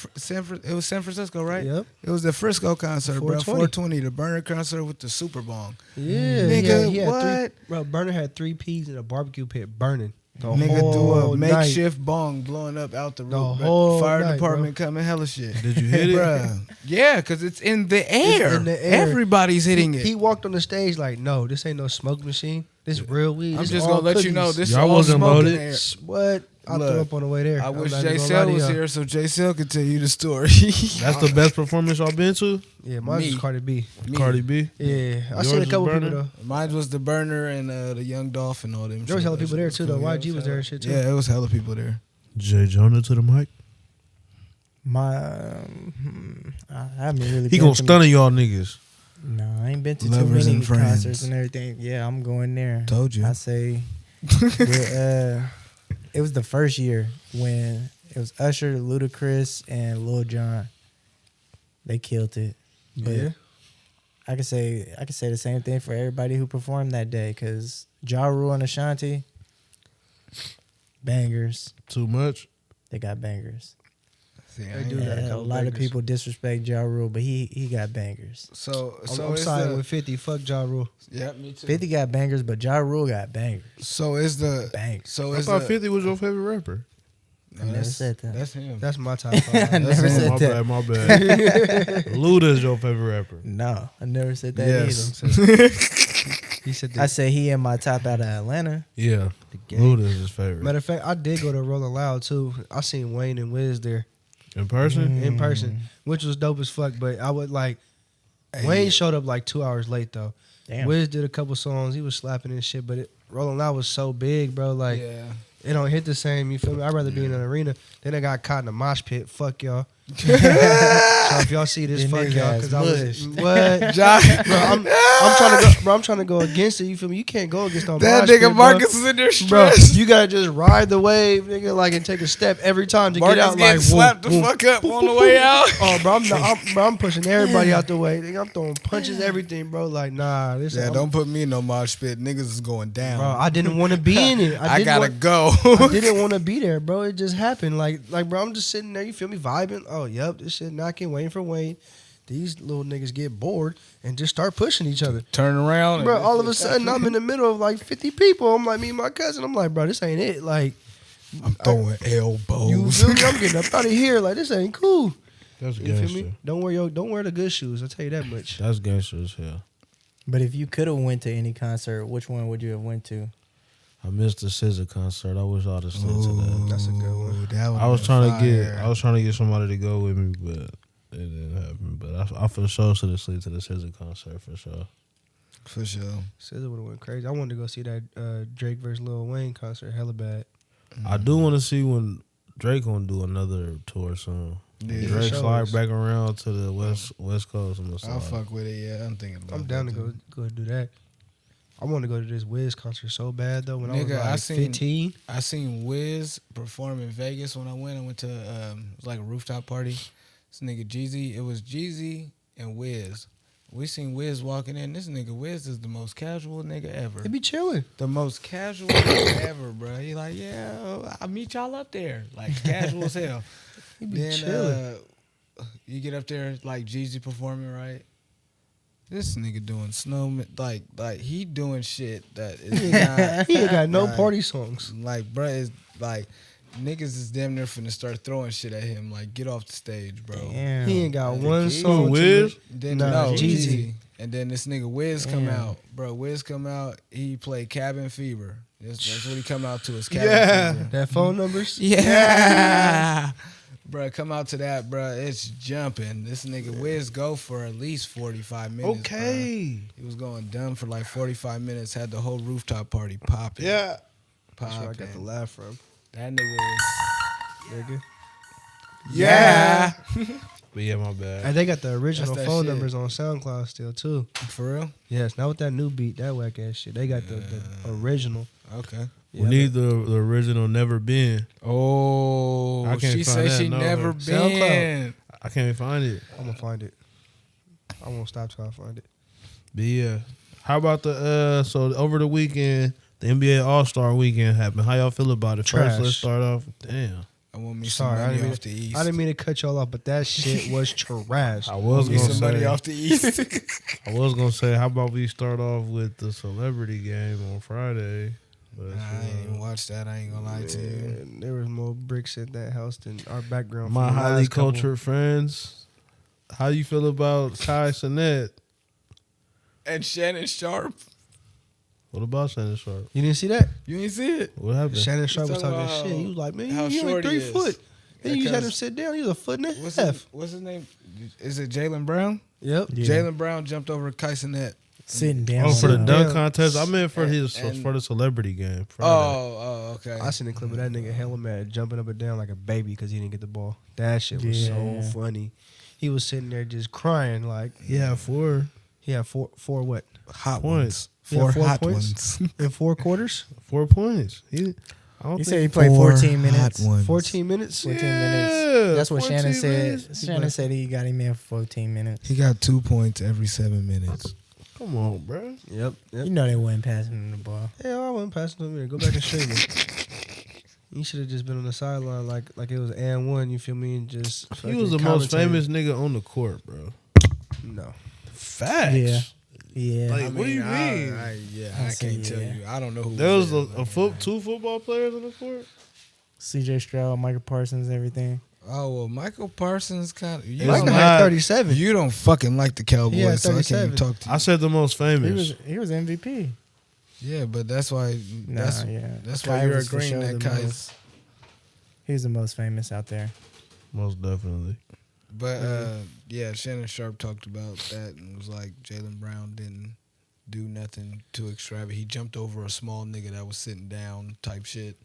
it was San Francisco, right? Yep. It was the Frisco concert, bro. 420. 420, the burner concert with the Super Bong. Yeah. Nigga, he had what? Bro, Burner had 3 P's in a barbecue pit burning. The Nigga do whole a night. makeshift bong blowing up out the roof. whole Fire night, department coming, hella shit. Did you hit it? Bruh. Yeah, because it's in the air. in the air. Everybody's hitting it. He walked on the stage like, no, this ain't no smoke machine. This real weed. I'm This just all going to let you know, cookies. this Y'all all wasn't smoke in loaded? there. What? I Look, threw up on the way there. I I'm wish not Jay even gonna Cell lie to was y'all. here so Jay Cell could tell you the story. That's the best performance y'all been to? Yeah, mine Me. was Cardi B. Cardi B? Yeah, I Yours seen a was couple people Burner? though. Mine was the burner and the Young Dolph and all them. There was shit. hella That people shit there too though. cool. Yeah, YG it was there hella- and shit too. Yeah, it was hella people there. Jay Jonah to the mic. My, I haven't really. He been gonna to- stun y'all niggas. No, I ain't been to Lovers too many and friends. concerts and everything. Yeah, I'm going there. Told you. I say, it was the first year when it was Usher, Ludacris, and Lil Jon. They killed it. But Yeah. I could say the same thing for everybody who performed that day because Ja Rule and Ashanti, bangers. Too much? They got bangers. See, I They ain't- do got a A couple lot of bangers. people disrespect Ja Rule, but he got bangers. So I'm it's siding the, with 50. Fuck Ja Rule. yeah, me too. 50 got bangers, but Ja Rule got bangers. So is the Bangers. so I is thought the 50 was your favorite rapper. no, I never that's- said that. That's him. That's my top 5. I never him. said My that. bad, my bad. Luda's your favorite rapper. No, I never said that Yes. either. He said I that. said he in my top out of Atlanta. Yeah. gang. Luda's his favorite. Matter of fact, I did go to Rolling Loud too. I seen Wayne and Wiz there In person? in person, which was dope as fuck. But I would like Wayne showed up like 2 hours late though. Damn. Wiz did a couple songs. He was slapping and shit, but Rolling Loud was so big, bro. Like Yeah. it don't hit the same. You feel me? I'd rather be in an arena. Then I got caught in a mosh pit. Fuck y'all. So if y'all see this, Your fuck nigga y'all. ass Cause I was mushed. what? Josh, Bro, I'm trying to go. Bro, I'm trying to go against it. You feel me? You can't go against no that mosh nigga pit, Marcus is in there Bro, stressed. you gotta just ride the wave, nigga, like and take a step every time to Marcus get out. getting Like slapped boom, the fuck up on the way out. Oh, bro, I'm pushing everybody out the way. Nigga, I'm throwing punches, everything, bro. Like, nah, this. Yeah, I'm- don't put me in no mosh pit. Niggas is going down. Bro, I didn't want to be in it. I didn't gotta want- go. I didn't want to be there, bro. It just happened. Like, bro, I'm just sitting there. You feel me, vibing? Oh, yep, this shit knocking, waiting for Wayne. These little niggas get bored and just start pushing each other. Turn around. and Bro, this all of shit a sudden, I'm in the middle of like 50 people. I'm like, me and my cousin. I'm like, bro, this ain't it. Like, I'm throwing you elbows. feel me? I'm getting up out of here. Like, this ain't cool. That's You feel gangster. me? Don't wear the good shoes. I'll tell you that much. That's gangster as hell. But if you could have went to any concert, which one would you have went to? I missed the SZA concert. I wish I'd have stayed to that. That's a good one. I was trying to get somebody to go with me, but it didn't happen. But I for sure should have stayed to the SZA concert for sure. For sure. SZA would have went crazy. I wanted to go see that Drake versus Lil Wayne concert. Hella bad. I do want to see when Drake gonna do another tour soon. Yeah, Drake for slide sure. back around to the west coast. I'm I'll fuck with it. Yeah, I'm thinking about. I'm down to that, go do that. I want to go to this Wiz concert so bad though. When I was Nigga, I like seen- 15. I seen Wiz perform in Vegas when I went. I went to it was like a rooftop party. This nigga Jeezy. It was Jeezy and Wiz. We seen Wiz walking in. This nigga Wiz is the most casual nigga ever. They be chilling. The most casual nigga ever, bro. He like, yeah, I'll meet y'all up there. Like casual as hell. He be Then chilling. you get up there like Jeezy performing, right? This nigga doing snowman, like he doing shit that is not. He ain't got no like- party songs. Like, bruh, is like niggas is damn near finna start throwing shit at him. Like, get off the stage, bro. Damn. He ain't got Like, one Jeezy. song. to Wiz? me. Then Nah, no, Jeezy. Jeezy. And then this nigga Wiz come Damn. out, bro. Wiz come out. He played Cabin Fever. That's what he come out to. Is Cabin Yeah. Fever. That phone numbers. Yeah. Bruh, come out to that, bruh. It's jumping. This nigga Wiz go for at least 45 minutes. bruh. Okay. He was going dumb for like 45 minutes. Had the whole rooftop party popping. Yeah. That's where I Popping. got the laugh from. That nigga was. Nigga. Yeah. But yeah, my bad. And they got the original That's that phone shit. numbers on SoundCloud still too. For real? Yes, not with that new beat, that whack ass shit. They got the original. Okay. We need the original Never Been. Oh, I can't she find said that, she no. never SoundCloud. been. I can't find it. I'm gonna find it. I won't stop till I find it. But yeah, how about the so over the weekend, the NBA All-Star weekend happened. How y'all feel about it? Trash. First, let's start off. Damn, I want me Sorry, some I money didn't, off the East. I didn't mean to cut y'all off, but that shit was trash. I was me gonna some money say. off the East. I was gonna say, how about we start off with the celebrity game on Friday? But, I ain't even watched that. I ain't gonna lie to you. Man, there was more bricks at that house than our background. my from the highly last couple. cultured friends, how you feel about Kai Cenat? And Shannon Sharp. What about Shannon Sharp? You didn't see that? You ain't see it? What happened? Shannon Sharp was talking talking about shit. He was like, man, how he only short he 3 is. foot. Then you Yeah, had him 'cause- sit down. He was a foot and a What's half. his name? Is it Jalen Brown? Yep. Yeah. Jalen Brown jumped over Kai Cenat. Sitting down. Oh, for the Sit dunk down. contest. I meant for And- for the celebrity game. Friday. Okay. I seen the clip of that nigga hella mad, jumping up and down like a baby because he didn't get the ball. That shit was so Yeah. funny. He was sitting there just crying like Yeah, 4 he had four what hot points. He had 4 4 hot points? ones. in 4 quarters, 4 points. I don't He think said he played 14 minutes. 14 minutes. 14 Yeah, minutes. That's what 14 Shannon said. minutes. Shannon said he got him in for 14 minutes. He got 2 points every 7 minutes. Come on, bro. Yep. You know they wasn't passing him the ball. Hell, I wasn't passing to him. Go back and stream it. You should have just been on the sideline like it was and one. You feel me? And just He was the fucking most commentating. famous nigga on the court, bro. No. Facts. Yeah. Yeah. Like, what do you mean? I I can't tell yeah. you. I don't know who. There was there. two football players on the court. CJ Stroud, Michael Parsons, everything. Oh well, Michael Parsons kind of. You, Michael don't had not- 37. you don't fucking like the Cowboys, He had so I can't even 37. talk to you. I said the most famous. He was MVP. Yeah, but that's why. That's yeah. that's Kai why you're was for agreeing sure that the Kai's. most- He's the most famous out there. Most definitely. But yeah, Shannon Sharp talked about that and was like Jalen Brown didn't do nothing too extravagant. He jumped over a small nigga that was sitting down type shit.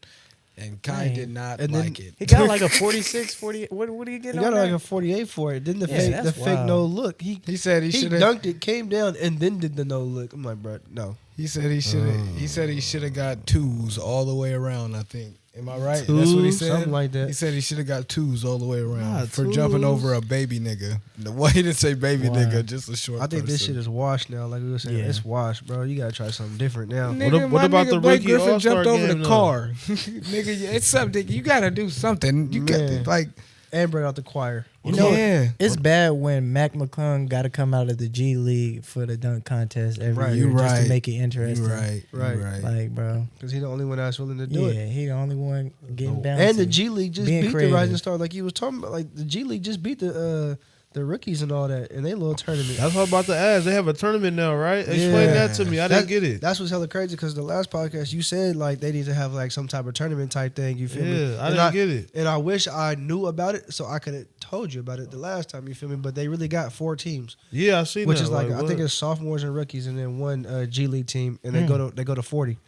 And Kai Man. did not And then like it. He got like a 46, 48. What did he get He on got like that? a 48 for it. Then the Yeah, fake, that's fake wild. no look. He He said he should have. dunked it, came down, and then did the no look. I'm like, bro, no. He said he should have. He said he should have got 2s all the way around. I think. Am I right? That's what he 2s? said. Something like that. He said he should have got 2s all the way around Nah, for jumping 2s. over a baby nigga. The way he didn't say baby Wow. nigga, just a short. I think this person. shit is washed now. Like we were saying, Yeah. it's washed, bro. You gotta try something different now. Nigga, what my about nigga the Blake rookie Griffin All-Star jumped over game, the though? car. Nigga, it's something. You gotta do something. You got Man. to, like, And bring out the choir. You know, yeah. it's bad when Mac McClung got to come out of the G League for the dunk contest every Right. year You just right. to make it interesting. You right. Right. You right. Like, bro. Because he's the only one that's willing to do Yeah, it. he the only one getting bounced. And the G League just Being beat creative. the Rising Star. Like he was talking about, like the G League just beat the rookies and all that in their little tournament. That's what I'm about to ask. They have a tournament now, right? Explain Yeah. that to me. I That- didn't get it. That's what's hella crazy because the last podcast you said like they need to have like some type of tournament type thing. You feel me? Yeah, I And didn't get it. And I wish I knew about it so I could have told you about it the last time. You feel me? But they really got 4 teams, Yeah, I see that. which is like I what? think it's sophomores and rookies, and then one G League team, and they go to 40.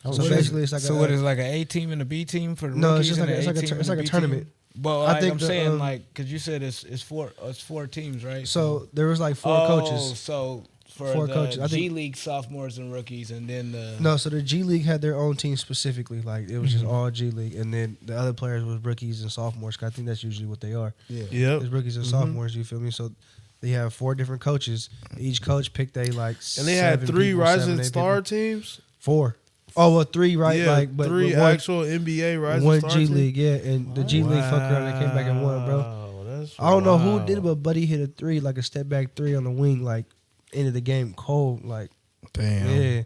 Oh, so shit. basically, it's like So a, what is it, like an A team and a B team for the No, it's rookies just like and a- it's an like a A team tur- it's and like a B tournament. team? But I like think I'm the, saying, um, like, because you said it's 4 teams, right? so there was like 4 coaches. So for 4 the coaches. I G think- League sophomores and rookies, and then the No, so the G League had their own team specifically. Like it was just all G League, and then the other players was rookies and sophomores. 'Cause I think that's usually what they are. Yep. It's rookies and sophomores. You feel me? So they have 4 different coaches. Each coach picked a like. And they had 7 3 people, Rising 7, 8 Star people. teams. 4. Oh well, 3 right? Yeah, like but 3 but one, actual NBA Rising one Star G teams. League, yeah, and the G League fucked around and came back and won, bro. Wow, that's I don't know who wild. did it, but Buddy hit a 3, like a step back 3 on the wing, like end of the game, cold, like damn. yeah.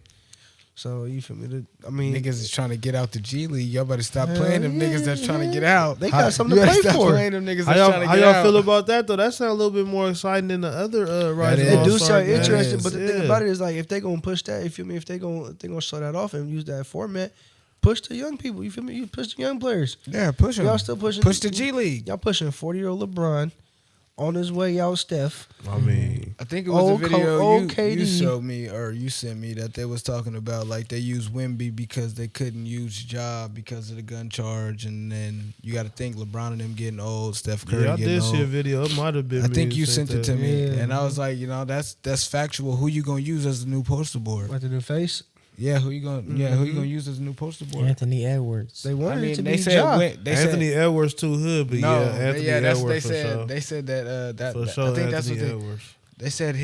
So you feel me? I mean, Niggas is trying to get out the G League. Y'all better stop playing them niggas that's trying to get out. They got something You to better play stop for. playing them niggas How that's y'all, trying to how get y'all out. feel about that though? That sounds a little bit more exciting than the other Rising is. It do All-Star sound games. interesting, but the thing Yeah. about it is like if they gonna push that, you feel me? If they gonna show that off and use that format, push the young people. You feel me? You push the young players. Yeah, push them. Y'all still pushing. Push the G League. Y'all pushing 40-year-old LeBron on his way out. Steph. I mean, I think it was a Old video old you KD. showed me or you sent me that they was talking about like they used Wemby because they couldn't use Ja because of the gun charge, and then you got to think LeBron and them getting old, Steph Curry yeah, I getting did old. see a video. It might have been. I me think who you sent it to that. me, Yeah. and I was like, you know, that's factual. Who you gonna use as the new poster board? Like the new face. Yeah, who you gonna use as the new poster board? Anthony Edwards. They wanted I mean, it to they be said Ja. they Anthony said, Edwards too hood, but no, yeah, Anthony that's Edwards they for said sure. they said that For that sure, I think that's Anthony what they. Edwards. They said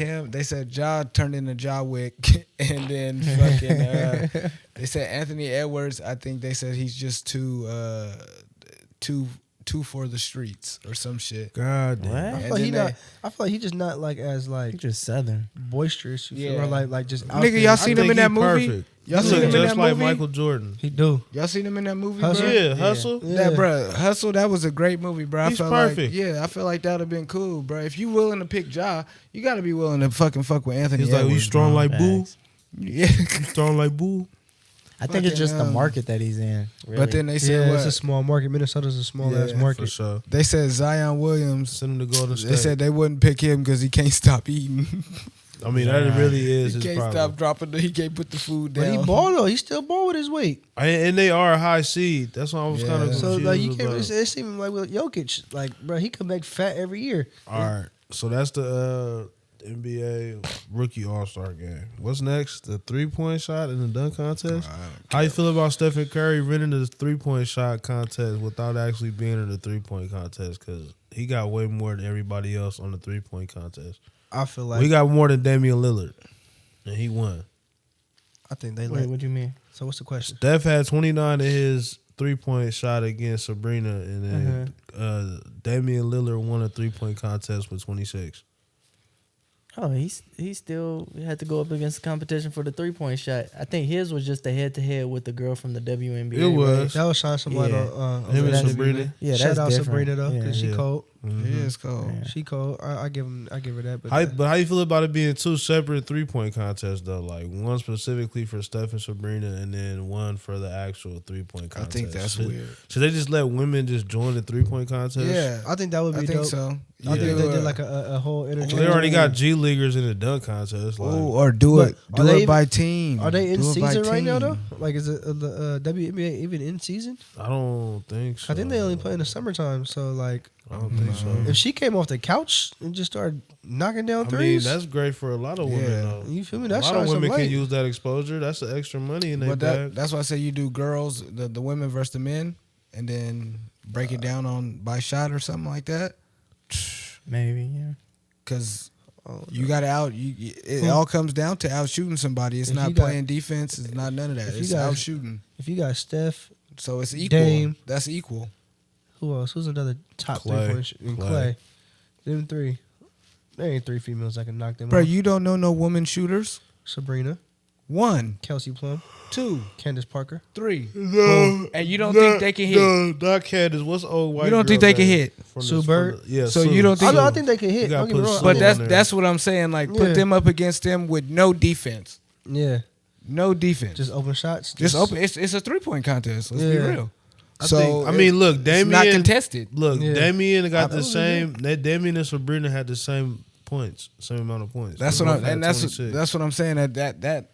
Ja turned into Ja Wick, and then fucking. They said Anthony Edwards. I think they said he's just too for the streets or some shit. God damn. What? I And feel like then I feel like he just not like as like He just Southern. boisterous. You feel, Yeah. or like just out Nigga, there. y'all I seen think him in that he movie? Perfect. Y'all He seen look him in just that like movie? Michael Jordan. He do. Y'all seen him in that movie, Hustle? bro? Yeah, Hustle. Yeah. That bruh, Hustle, that was a great movie, bro. I He's felt perfect. like, I feel like that'd have been cool, bro. If you willing to pick Ja, you gotta be willing to fuck with Anthony. He's like, Edwards, you strong bro. like Boo? Facts. Yeah. You strong like Boo? I think it's just the Fucking, market that he's in. Really. But then they Yeah, said it's a what? small market. Minnesota's a small ass Yeah, For market. sure. They said Zion Williams. Send him to Golden State. They said they wouldn't pick him because he can't stop eating. I mean, that really is he his can't problem. stop dropping. He can't put the food But down. he ball though. He still ball with his weight. And they are a high seed. That's why I was Yeah. kind of So confused like you can't. about. It's even like with Jokic. Like bro, he come back fat every year. All right. So that's the NBA Rookie All-Star game. What's next? The three-point shot in the dunk contest? How you feel about Stephen Curry winning the three-point shot contest without actually being in the three-point contest? Because he got way more than everybody else on the three-point contest. I feel like We got more than Damian Lillard, and he won. I think they Wait, let. what do you mean? So what's the question? Steph had 29 in his three-point shot against Sabrina, and then Damian Lillard won a three-point contest with 26. Oh, he still had to go up against the competition for the 3-point shot. I think his was just a head-to-head with the girl from the WNBA. It was. right? That was shine some light Yeah. on Him and that. Sabrina. Yeah, Shout that's out different. Sabrina though, because she Yeah. cold. He is cold. Yeah. She cold. I give her that. But How you feel about it being two separate three-point contests though? Like one specifically for Steph and Sabrina, and then one for the actual three-point I contest. think that's weird. Should they just let women just join the three-point contest? Yeah, I think that would be I think dope. so. I Yeah. think they did like a whole interchange. They already got G leaguers in the dunk contest. Like, Ooh, or do But it. are Do they it by team. Are they in Do it by season right now team. though? Like is it the WNBA even in season? I don't think so. I think they only play in the summertime. So like, I don't think so. if she came off the couch and just started knocking down I mean, threes, that's great for a lot of women. Yeah. Though. you feel me? A That's lot of showing some women light. can use that exposure. That's the extra money in their But bag. that's why I say you do girls, the women versus the men, and then break it down on by shot or something like that. Maybe, yeah. Because Oh, you got to it all comes down to out shooting somebody. It's If not you got- playing defense. It's not none of that. if you It's got- out shooting. If you got Steph, So it's equal. Dame. That's equal. who else? Who's another top Clay. 3-point and Clay. Clay? Them three. There ain't three females that can knock them Bro, off. you don't know no woman shooters? Sabrina, 1, Kelsey Plum, 2, Candace Parker. 3. No, And you don't think they can hit? No, not Candace. What's old white? You don't think girl they can name? hit? From Sue from Bird? Yeah. So Sue. you don't think- I think they can hit. You gotta Don't get me put wrong. Sue But on that's there. that's what I'm saying. Like Yeah. put them up against them with no defense. Yeah, No defense. just open shots. Just open. It's a 3-point contest. Let's be Yeah. real. I mean, look, it's Damian. not contested. Look, Yeah. Damian got the Absolutely, same. Damian and Sabrina had the same points, same amount of points. That's They what both I'm. had And that's 26. what I'm saying. That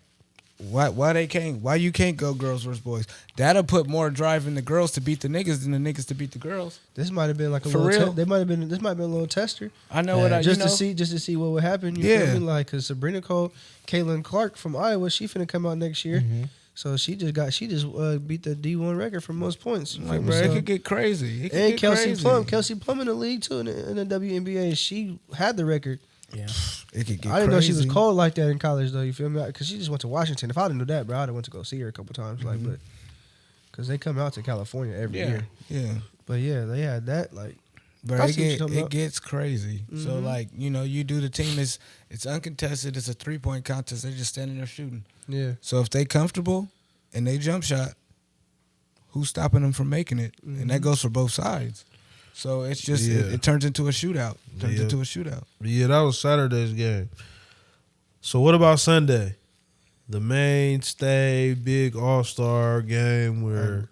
why you can't go girls versus boys? That'll put more drive in the girls to beat the niggas than the niggas to beat the girls. This might have been like a For little. real? They might have been. This might have been a little tester. I know what I just you know, to see what would happen. You Yeah. feel me? Like, cause Sabrina Cole, Caitlin Clark from Iowa, she finna come out next year. Mm-hmm. So she just beat the D1 record for most points. You feel Like, me? bro, it So- could get crazy. It could and get Kelsey Plum in the league too in the WNBA. She had the record. Yeah. It could get I didn't know she was crazy. cold like that in college though. You feel me? Because she just went to Washington. If I didn't know that, bro, I'd have went to go see her a couple times. Like, but because they come out to California every Yeah, year. yeah. But yeah, they had that. Like, But I it, see what you're talking about. gets crazy. So like you do the team it's uncontested. It's a 3-point contest. They're just standing there shooting. yeah, So if they comfortable and they jump shot, who's stopping them from making it? And that goes for both sides. So it's just Yeah. it turns into a shootout. Yeah. Into a shootout. Yeah, that was Saturday's game. So what about Sunday? The mainstay big All-Star game where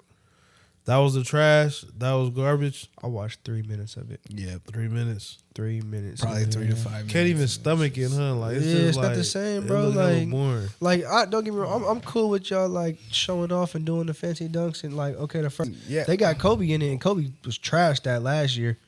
that was the trash, that was garbage. I watched 3 minutes of it. Yeah, 3 minutes. 3 minutes. probably 3 to 5 minutes. Can't even stomach it, huh? Like it's Yeah, just it's not like, the same, it bro. look hella Like- boring. Like, don't get me wrong. I'm cool with y'all like showing off and doing the fancy dunks and like, okay, the first Yeah. they got Kobe in it and Kobe was trash that last year.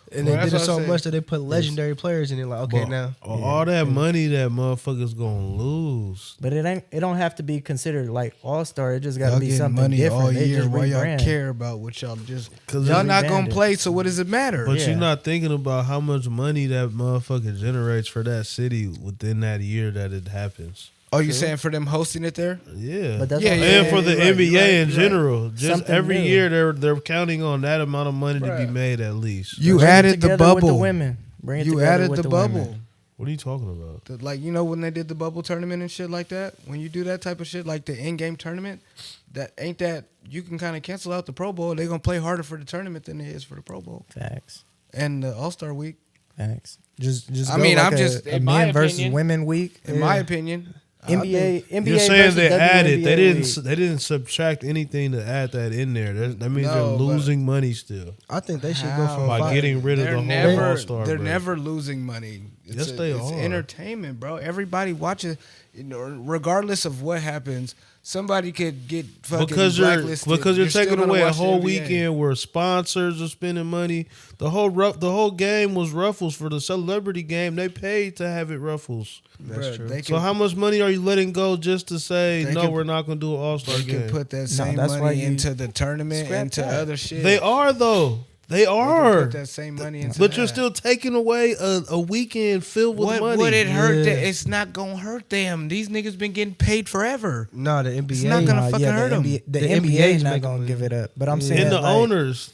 And Well, they that's did it what I so said. much that they put legendary players in it. Like, okay, But now. all that money that motherfuckers gonna lose. But it don't have to be considered like all star. It just got to Y'all be getting something money different. all They year. just Why y'all rebrand. care about what y'all just? 'Cause Y'all it's not gonna rebranded. play, so what does it matter? But Yeah. you're not thinking about how much money that motherfucker generates for that city within that year that it happens. Oh, you saying for them hosting it there? Yeah, But that's Yeah, what I'm yeah, and saying. for the you're right, NBA you're right, in you're right. general, just Something every new. year they're counting on that amount of money to be Bruh. made at least. You Bring it added the together with the bubble. women. Bring it You together added with the the bubble. women. What are you talking about? Like, you know, when they did the bubble tournament and shit like that, when you do that type of shit, like the in-game tournament, that you can kind of cancel out the Pro Bowl. They're gonna play harder for the tournament than it is for the Pro Bowl Facts. and the All-Star week. Facts. Just I go mean, like I'm just- a in my men versus opinion- women week. In my opinion, NBA You're saying versus they added. They WNBA didn't. week. They didn't subtract anything to add that in there. That means No, they're but- losing money still I think they should go from by five. getting rid of they're the whole never, All-Star they're break. never losing money. Yes, they it's are. entertainment, bro. Everybody watches, you know, regardless of what happens. Somebody could get fucking because you're blacklisted. you're still taking gonna away a watch the whole NBA. weekend where sponsors are spending money. The whole game was Ruffles for the celebrity game. They paid to have it Ruffles. That's Bruh, true. They So can, how much money are you letting go just to say They no? can- We're not going to do an All-Star they game. can put that same that's why money you into the tournament, scrap into that. other shit. They are though. They They can are. put that same money into But you're that. still taking away a weekend filled with What money. would it hurt? Yeah. It's not gonna hurt them. These niggas been getting paid forever. No, the NBA. It's not gonna Nah, fucking hurt the 'em. NBA, the The NBA NBA is is not making gonna money. give it up. But I'm Yeah. saying And the like, owners.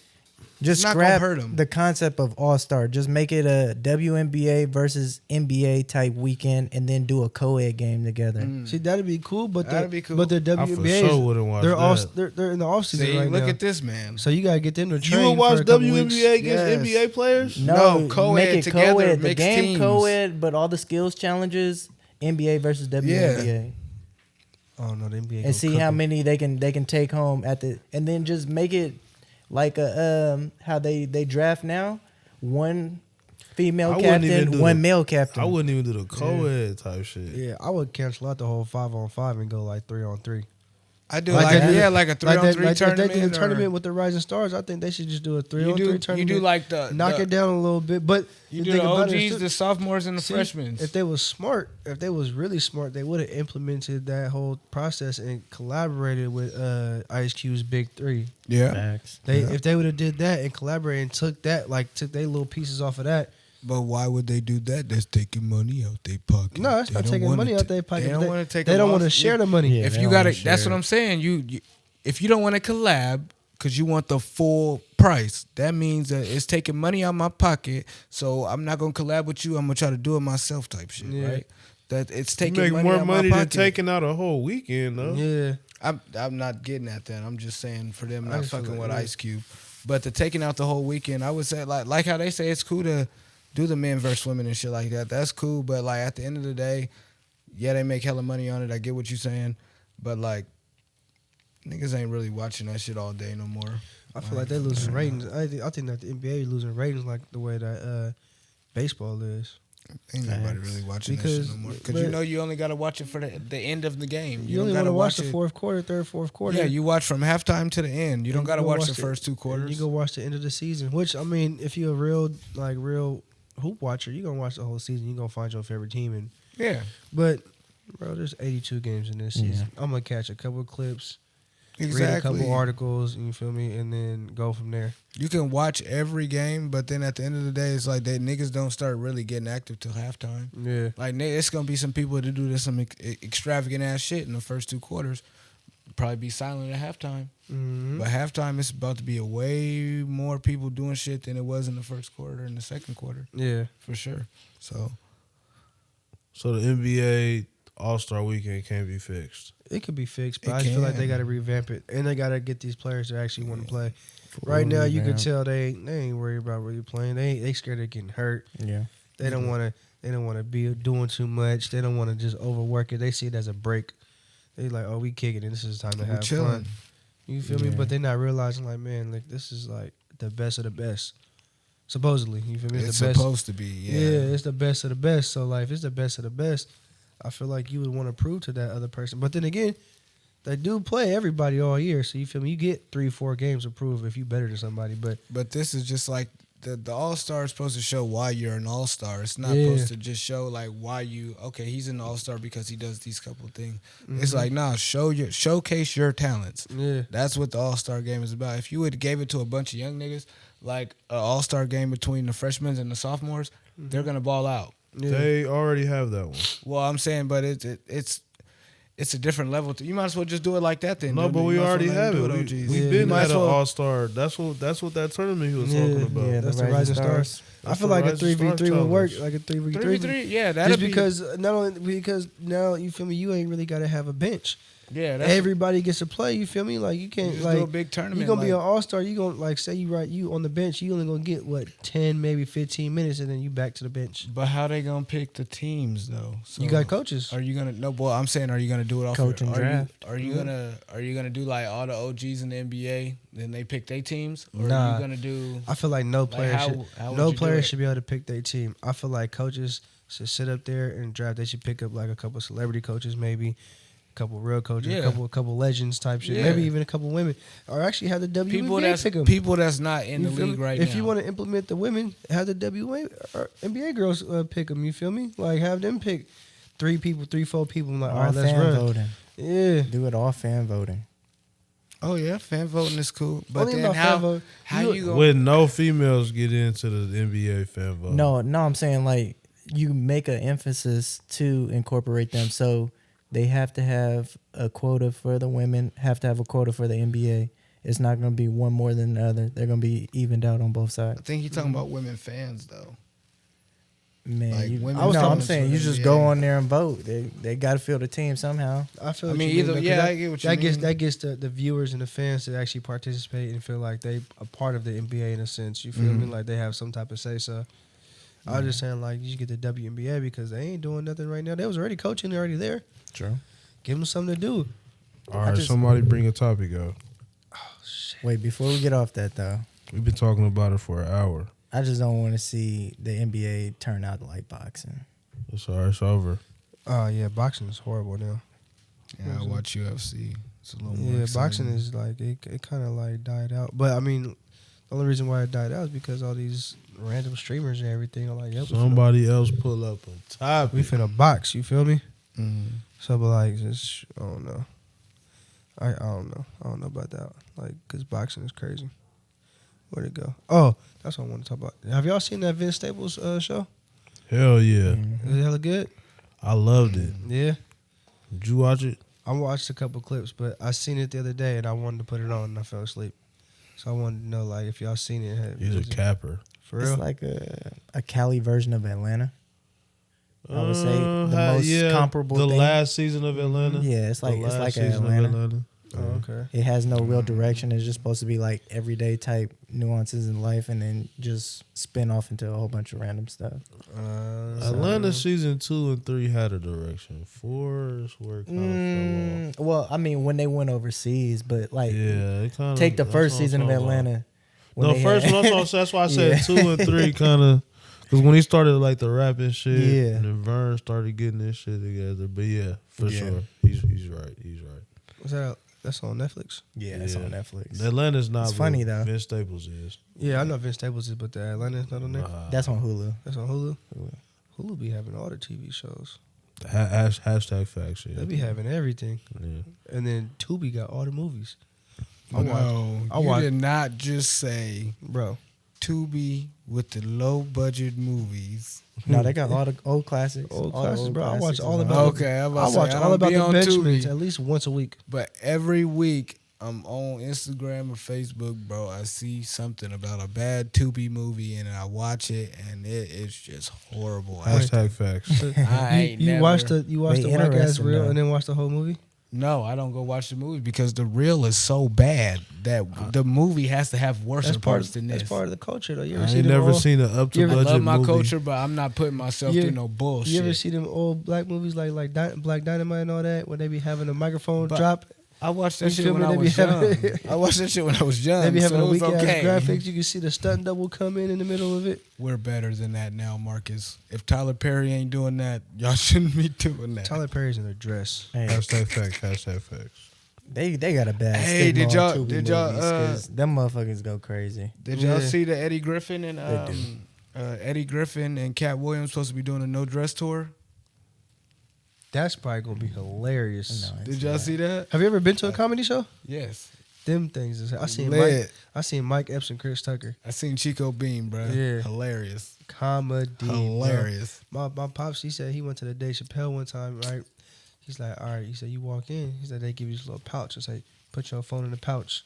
just It's not gonna scrap hurt 'em. the concept of All Star. Just make it a WNBA versus NBA type weekend, and then do a co-ed game together. See, that'd be cool, but That'd be cool. But the I for WNBA, sure wouldn't watch they're all that. they're in the off season See, right look now. at this man. So you gotta get them to train. You would watch for a couple WNBA weeks. against Yes. NBA players? No, co-ed make it together, co-ed. The mixed game teams. co-ed, but all the skills challenges NBA versus WNBA, Oh no, the NBA. and gonna see cook how 'em. many they can take home at the, and then just make it like a how they draft now, one female I wouldn't even captain, do one the- male captain. I wouldn't even do the co-ed type shit. Yeah, I would cancel out the whole 5-on-5 and go like 3-on-3. I do Like like, they did- like a 3-on-3 like tournament. They did the or- tournament with the Rising Stars. I think they should just do a 3-on-3 you tournament. do like the knock the- it down a little bit, but You the do thing the about it is OGs, too- the sophomores, and the see, freshmen. If they was smart, if they was really smart, they would have implemented that whole process and collaborated with Ice Cube's Big Three. Yeah, Facts. If they would have did that and collaborated and took their little pieces off of that. but why would they do that? That's taking money out their pocket. No, that's They not don't taking wanna money ta- out their pocket. They don't want to take. They a don't want to loss. share the money. Yeah. If they you don't got wanna it, that's share what it. I'm saying. You if you don't want to collab because you want the full price, that means that it's taking money out my pocket. So I'm not gonna collab with you. I'm gonna try to do it myself, type shit, Yeah. right? That it's You taking make money more out money my than pocket. taking out a whole weekend, though. Yeah. I'm not getting at that. I'm just saying for them I not just feel fucking like, with yeah. Ice Cube, but the taking out the whole weekend, I would say like how they say it's cool to do the men versus women and shit like that. That's cool, but like at the end of the day, yeah, they make hella money on it. I get what you're saying, but like niggas ain't really watching that shit all day no more. I feel like they losing ratings. I think that the NBA is losing ratings like the way that baseball is. Ain't nobody Facts. really watching that Because- shit no more. Because but- you know you only got to watch it for the end of the game. You don't only gotta want to watch the it- fourth quarter, fourth quarter. Yeah, you watch from halftime to the end. You don't And got to go watch the the- first two and quarters. you go watch the end of the season. Which I mean, if you're a real hoop watcher, you gonna watch the whole season. You gonna find your favorite team. And Yeah. but bro, there's 82 games in this season. I'm gonna catch a couple of clips, read a couple articles. You feel me, and then go from there. You can watch every game, but then at the end of the day, it's like that niggas don't start really getting active till halftime. Yeah. Like it's gonna be some people that do this some extravagant ass shit in the first two quarters. Probably be silent at halftime, Mm-hmm. but halftime it's about to be a way more people doing shit than it was in the first quarter and the second quarter Yeah. for sure. So So the NBA All-Star Weekend can't be fixed. It could be fixed, but It I just feel like they can. got to revamp it, and they got to get these players to actually want to play. Right now, you can revamp. tell they ain't worried about really playing. They scared of getting hurt. Yeah. They don't want to. They don't want to be doing too much. They don't want to just overwork it. They see it as a break. They like, oh, we kicking it. This is time to We have chilling. fun. You feel me? Yeah. But they're not realizing, like, man, like this is like the best of the best. Supposedly, you feel me? it's the best. supposed to be. Yeah, Yeah. it's the best of the best. So like, if it's the best of the best, I feel like you would want to prove to that other person. But then again, they do play everybody all year. So you feel me? You get 3-4 games to prove if you better than somebody. But But this is just like the All-Star is supposed to show why you're an All-Star. It's not Yeah. supposed to just show like why you he's an All-Star because he does these couple things. It's like, nah, showcase your talents. Yeah. That's what the All-Star game is about. If you would gave it to a bunch of young niggas, like an All-Star game between the freshmen and the sophomores, they're gonna ball out. Yeah. They already have that one. Well, I'm saying, but it's a different level. You might as well just do it like that then. No, dude. but You we might as well already let have him it. do We, OGs. we Yeah, been might at as an well. All-Star. That's what that tournament he was talking about. Yeah, That's the the Rising Rising Stars. I That's feel the like a Rising 3v3 Star would work, challenge. like a 3v3. 3v3, yeah, that'd Just be because not only because now you feel me, you ain't really got to have a bench. yeah. That's Everybody gets to play. You feel me? Like you can't just like do a big tournament. you gonna be an like, all-star. You gonna like say you on the bench. You only gonna get what 10 maybe 15 minutes, and then you back to the bench. but how they gonna pick the teams though? So You got coaches. Are you gonna I'm saying, are you gonna do it off Coach your, and are draft. You, are you gonna do like all the OGs in the NBA? Then they pick their teams, or are Nah. you gonna do? I feel like no player how- should how would no you do player it? should be able to pick their team. I feel like coaches should sit up there and draft. They should pick up like a couple celebrity coaches, maybe a couple real coaches, Yeah. a couple legends type shit, Yeah. maybe even a couple women, or actually have the WNBA pick them. people that's not in You the feel league me? right now. If you want to implement the women, have the WNBA or NBA girls pick them. You feel me? Like have them pick 3 people, 3-4 people. Like all All right, let's fan run. voting. Yeah. Do it all fan voting. oh yeah, fan voting is cool, but Only then about fan how vote. how You- you gonna? With no females get into the NBA fan vote. No, I'm saying like you make an emphasis to incorporate them, so they have to have a quota for the women, have to have a quota for the NBA. It's not going to be one more than the other. They're going to be evened out on both I sides. think he's talking about women fans though. Man, Like, women no, I'm talents saying for you the just NBA. go on there and vote. They got to fill the team somehow. I feel. I what mean, you either though, 'cause yeah, that, I get what you that gets mean. that gets the viewers and the fans to actually participate and feel like they a part of the NBA in a sense. You feel Mm-hmm. me? Like they have some type of say so. I was just saying like you should get the WNBA because they ain't doing nothing right now. They was already coaching, they're already there. True. Give them something to do. All right, just- somebody bring a topic up. Wait, before we get off that though, We've been talking about it for an hour. I just don't want to see the NBA turn out like boxing. It's all right. It's over. Oh yeah, boxing is horrible now. Yeah, I watch UFC. It's a little more. Yeah, exciting. boxing is like it kind of like died out. But I mean, the only reason why it died out is because all these random streamers and everything are like, yep, Somebody else pull up a topic. we finna box. You feel me? Mhm. So, but like, just I don't know. I don't know. I don't know about that. Like, cause boxing is crazy. Where'd it go? Oh, that's what I want to talk about. Have y'all seen that Vince Staples show? Hell yeah. Is it hella good? I loved it. Yeah. Did you watch it? I watched a couple clips, but I seen it the other day and I wanted to put it on and I fell asleep. So I wanted to know like if y'all seen it. He's a capper. For real? It's like a Cali version of Atlanta. I would say the most yeah, comparable The thing. last season of Atlanta. Yeah, it's like The it's last like season of Atlanta. Oh, okay. It has no real direction. It's just supposed to be like everyday type nuances in life, and then just spin off into a whole bunch of random stuff. Atlanta season 2 and 3 had a direction. 4 is where it kind of fell off. Well, I mean, when they went overseas, but like, Yeah, it kind of take the first season of Atlanta. when No, they first had- one. That's why I said Yeah. 2 and 3 kind of. Because when he started like the rapping shit, Yeah. and then Vern started getting this shit together. But yeah, for Yeah. sure, he's right. He's right. Was that? That's on Netflix. Yeah, it's on Netflix. Atlanta's not. It's what funny, though. Vince Staples is. Yeah, I know Vince Staples is, but the Atlanta's not on there. That's on Hulu. That's on Hulu. Hulu be having all the TV shows. Hashtag facts. Yeah. They be having everything. Yeah. And then Tubi got all the movies. No, I you watch- did not just say Bro, Tubi with the low budget movies. No, they got all the old classics. old all the classes, old bro. I watch classics all is about. on. Okay, I'm about I to say, watch I all don't about be the on Benjamins Tubi. at least once a week. But every week I'm on Instagram or Facebook, bro. I see something about a bad Tubi movie and I watch it and it is just horrible. Hashtag facts. I ain't you never- watch the whack ass interesting, reel though. and then watch the whole movie. No, I don't go watch the movie because the reel is so bad that the movie has to have worse That's parts than this. That's part of the culture, though. You I ever see ain't them never old, seen an up to you ever- I budget love my movie. culture, but I'm not putting myself You- through no bullshit. You ever see them old black movies like Black Dynamite and all that, where they be having a microphone But drop? I watched You that shit feel when me? I They be was young. having- I watched that shit when I was young. They be having so a it was weak okay. ass graphics. You can see the stunt double come in the middle of it. We're better than that now, Marcus. If Tyler Perry ain't doing that, y'all shouldn't be doing that. Tyler Perry's in a dress. Hey, Hashtag facts. Hashtag facts. They got a bad Hey, stigma did y'all- on Tubi did y'all, movies 'cause them motherfuckers go crazy. Did y'all Yeah. see the Eddie Griffin and do. Eddie Griffin and Cat Williams supposed to be doing a no dress tour? That's probably gonna be hilarious. No, Did y'all see that? Have you ever been to a comedy show? Yes. Them things. I seen Lit. Mike Epps and Chris Tucker. I seen Chico Bean, bro. Yeah. Hilarious. Comedy. bro. Hilarious. My pops, he said he went to the Dave Chappelle one time, right? He's like, all right. He said, you walk in. He said, they give you this little pouch. It's like, put your phone in the pouch.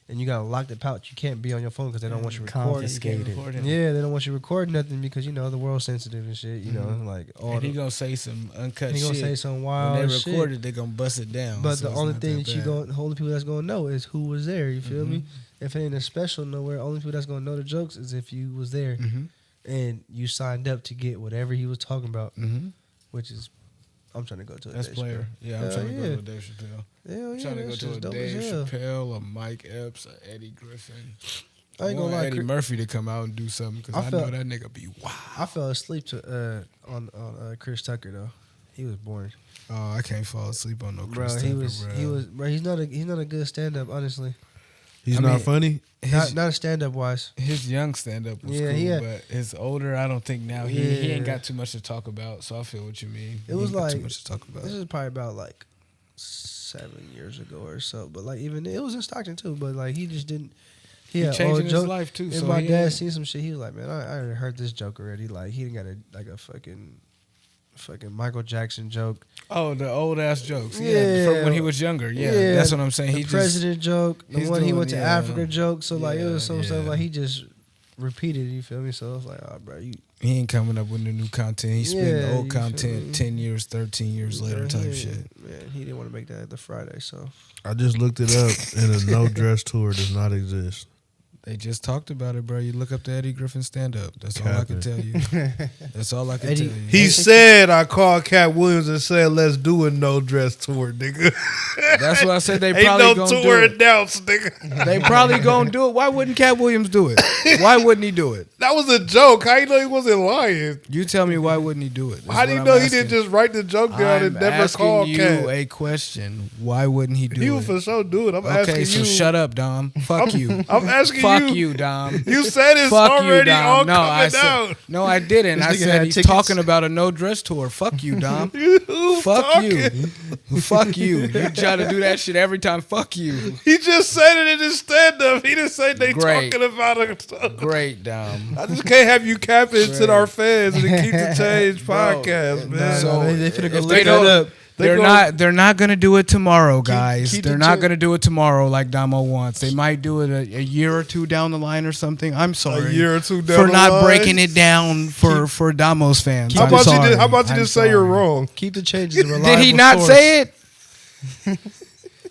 And you got to lock the pouch. You can't be on your phone because they don't want you recording. Confiscated. Yeah, they don't want you recording nothing because, you know, the world's sensitive and shit. You know, like all And he the, gonna say some uncut he shit. gonna say some when wild they shit. record it, they gonna bust it down. But so the it's only not thing that you bad. going, the only people that's gonna know is who was there. You feel me? If it ain't a special nowhere, only people that's gonna know the jokes is if you was there and you signed up to get whatever he was talking about, which is, I'm trying to go to a That's Dave player. Chappelle. Yeah, I'm Hell trying to go yeah. to a Dave Chappelle. Hell yeah, Trying to that go to shit's a dope Dave as hell. Chappelle, a Mike Epps, a Eddie Griffin. I ain't gonna lie, Eddie Chris- Murphy to come out and do something because I I know felt- that nigga be wild. I fell asleep to on Chris Tucker though. He was boring, Oh, I can't fall asleep on no bro. Chris He Tucker, was bro. he was bro. He's not a good stand up, honestly. He's I not mean, funny. Not a stand up wise. His young stand up was Yeah, cool, he had- but his older, I don't think now he Yeah. ain't got too much to talk about. So I feel what you mean. It He was ain't got like too much to talk about. This is probably about like 7 years ago or so. But like even it was in Stockton too. But like he just didn't. He had changing old his joke. life too. And So my he dad ain't- seen some shit. He was like, man, I already heard this joke already. Like he didn't got a fucking Michael Jackson joke. Oh, the old ass jokes. Yeah, Yeah. from when he was younger. Yeah, that's what I'm saying. The He president joke. The he's one he doing- went to yeah. Africa joke. So like it was some stuff Yeah. like he just repeated. You feel me? So I was like, oh, bro, you. he ain't coming up with the new content. He's spitting Yeah, old you feel me? content 10 years, 13 years later Man, type he- shit. Man, he didn't want to make that the Friday. So I just looked it up, and a no dress tour does not exist. They just talked about it, bro. You look up the Eddie Griffin stand up. That's all I can Capping. tell you. That's all I can Eddie- tell you. He said, I called Cat Williams and said, let's do a no dress tour, nigga. That's what I said. They Ain't probably no gonna tour do it. announced, nigga. They probably gonna do it. Why wouldn't Cat Williams do it? Why wouldn't he do it? That was a joke. How you know he wasn't lying? You tell me why wouldn't he do it? That's How do what you I'm know he asking. didn't just write the joke down I'm and never asking call you Cat? a question. Why wouldn't he do He it? would for sure do it. I'm Okay, asking so you. shut up, Dom. Fuck you. I'm asking Fuck you. you, Dom. You said it's Fuck you, already all Dom. No, coming I said out. no. I didn't. This I nigga said had he's tickets. talking about a no dress tour. Fuck you, Dom. Who's Fuck talking? you. Fuck you. You try to do that shit every time. Fuck you. He just said it in his stand up. He didn't say they Great. talking about it. Great, Dom. I just can't have you capping to our fans and the Keep the Change Bro, podcast, man. So they finna go if look they that don't, up. They're not gonna do it tomorrow, guys. keep they're the not check. gonna do it tomorrow like Damo wants. They might do it a year or two down the line or something. I'm sorry. A year or two down for the not line. breaking it down for Damo's fans. How I'm about sorry. you? How about you I'm just say you're sorry. wrong? keep the changes a reliable Did he not source. say it?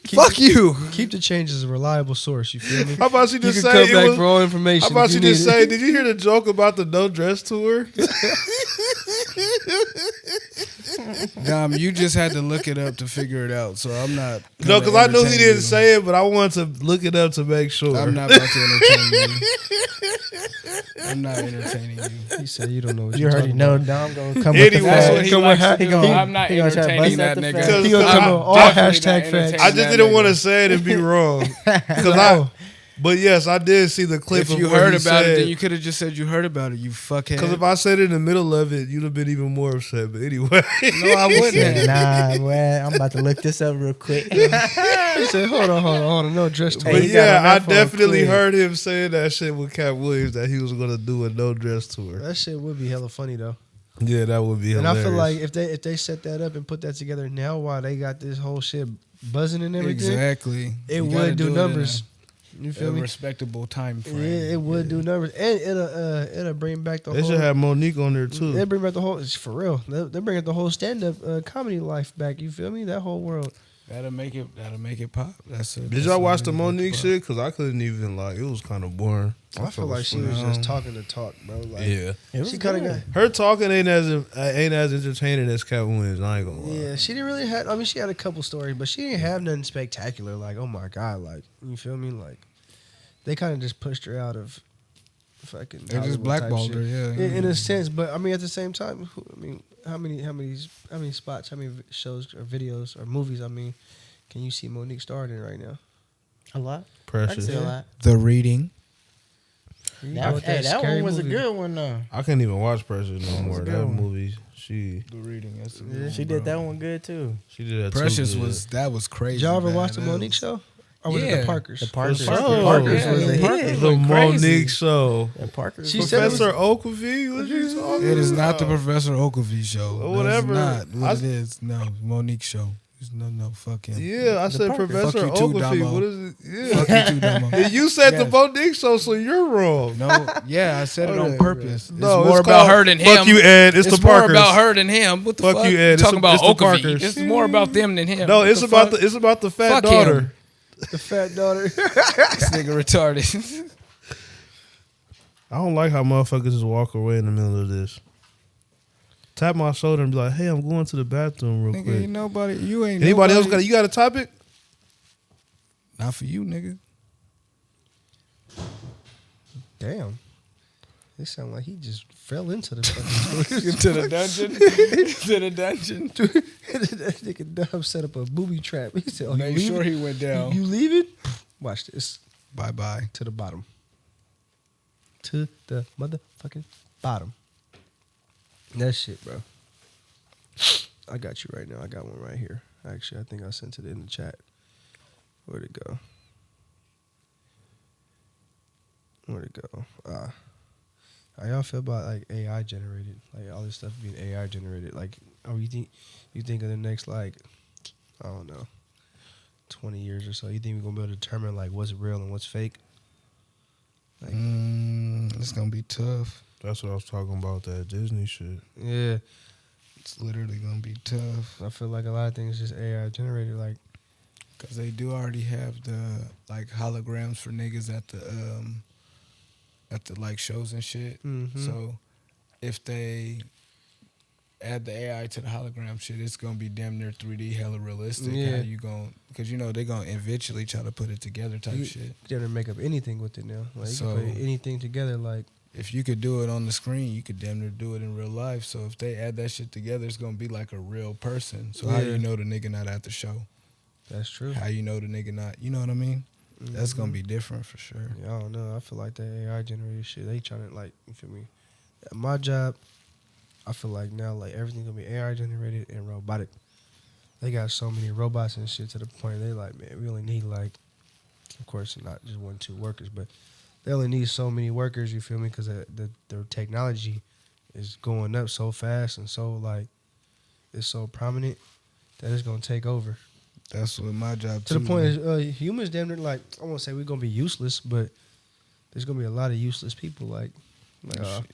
Fuck you. Keep the changes a reliable source. You feel me? How about you You just can say come it back was? for all information. How about if you need just it. say? Did you hear the joke about the no dress tour? Dom, you just had to look it up to figure it out. So I'm not. No, because I knew he entertain didn't you. say it, but I wanted to look it up to make sure. I'm not about to entertain you. I'm not entertaining you. He said you don't know what You you're already talking know about. Dom gonna come with the Anyway. That's facts. what he Come likes on, to do. he gonna- I'm not he gonna try to entertaining bust out that the nigga. facts. He gonna Because come I- with all definitely hashtag not facts. entertaining I just that didn't nigga. want to say it and be wrong. But yes, I did see the clip If of you what heard he about it, said. then you could have just said you heard about it, you fuckhead. Because if I said it in the middle of it, you'd have been even more upset. But anyway, no, I wouldn't. Nah, man, I'm about to look this up real quick. He said, hold on, no dress to Hey, but he got yeah, on that I phone definitely quick. heard him saying that shit with Cat Williams that he was gonna do a no dress tour. That shit would be hella funny though. Yeah, that would be And hilarious. I feel like if they set that up and put that together now, while they got this whole shit buzzing and everything, Exactly. it You gotta would do it in numbers. You a feel me? respectable time Yeah, frame. it would do numbers, and it'll bring back the they whole. should have Monique on there too. They bring back the whole. It's for real. They bring the whole stand up comedy life back. You feel me? That whole world. That'll make it pop. Did y'all watch the Monique shit? Because I couldn't even it was kind of boring. I feel like she was just talking to talk, bro. Like, Yeah, It was she kind of good. got. her talking ain't as entertaining as Cat Williams. I ain't gonna lie. Yeah, she didn't really have. I mean, she had a couple stories, but she didn't have nothing spectacular. Like, oh my god, like you feel me? Like, they kind of just pushed her out of fucking. They just Hollywood type blackballed shit. her, yeah. In a sense, but I mean, at the same time, how many spots, how many shows or videos or movies? I mean, can you see Monique starting right now? A lot. I can Precious. see a lot. The Reading. That one was a good one though. I can't even watch Precious no was more. a good That one. movie, she The Reading. That's She did that one good too. did that Precious too good. was crazy. Did y'all ever man. watch the That Monique was- show? Or was it Yeah. the Parkers? The Parkers. sure. Parkers Yeah, was a the hit. Parkers. The went crazy. Monique show. The Parkers. She was said it Professor Okavi? What you talking It is not the about? Professor Ogilvy show. Or No, whatever. It's not what I- it is. No, Monique show. It's no fuck him. Yeah, I said Parkers. Professor Fuck you too, Okavi. Damo. What is it? Yeah. Fuck you too, Damo. And you said the Yes. Monique show, so you're wrong. No, yeah, I said it on purpose. No, it's more it's about called- her than him. Fuck you, Ed. It's the more Parkers. about her than him. What the Fuck fuck? you, Ed. It's Talking the- about it's the Okavi. Parkers. It's more about them than him. No, What it's the about fuck? the fat Fuck daughter. him. The fat daughter. This nigga retarded. I don't like how motherfuckers just walk away in the middle of this. Tap my shoulder and be like, "Hey, I'm going to the bathroom real Nigga, quick." ain't nobody. You ain't. Anybody else nobody- got? You got a topic? Not for you, nigga. Damn. It sound like he just fell into the fucking To the dungeon. To the dungeon. That nigga Dub set up a booby trap. He said, "Oh, Make you sure leaving? he went down. You leaving? Watch this. Bye bye. To the bottom. To the motherfucking bottom. That shit, bro. I got you right now. I got one right here. Actually, I think I sent it in the chat. Where'd it go? Where'd it go? How y'all feel about like AI generated? Like all this stuff being AI generated. Like, oh, you think of the next like, I don't know, 20 years or so? You think we're gonna be able to determine like what's real and what's fake? Like, It's gonna be tough. That's what I was talking about. That Disney shit. yeah, It's literally gonna be tough. I feel like a lot of things just AI generated. Like, Cause they do already have the like holograms for niggas at the like shows and shit. Mhm. So if they add the AI to the hologram shit, it's gonna be damn near 3D, hella realistic. Yeah. How you going? Because you know they gonna eventually try to put it together type you shit. can make up anything with it now. Like, you So- can put anything together. Like, If you could do it on the screen, you could damn near do it in real life. So if they add that shit together, it's gonna be like a real person. So how Yeah. you know the nigga not at the show? that's true. How you know the nigga not? You know what I mean? That's gonna Mhm. be different for sure. Yeah, I don't know. I feel like that AI generated shit. They trying to like, you feel me? At my job, I feel like now like everything's gonna be AI generated and robotic. They got so many robots and shit to the point they like, man, we only need like, of course, not just 1-2 workers, but they only need so many workers. You feel me? Because the technology is going up so fast and so like, it's so prominent that it's gonna take over. That's what my job To too. the point is, humans damn near like, I won't say we're gonna be useless, but there's gonna be a lot of useless people. Like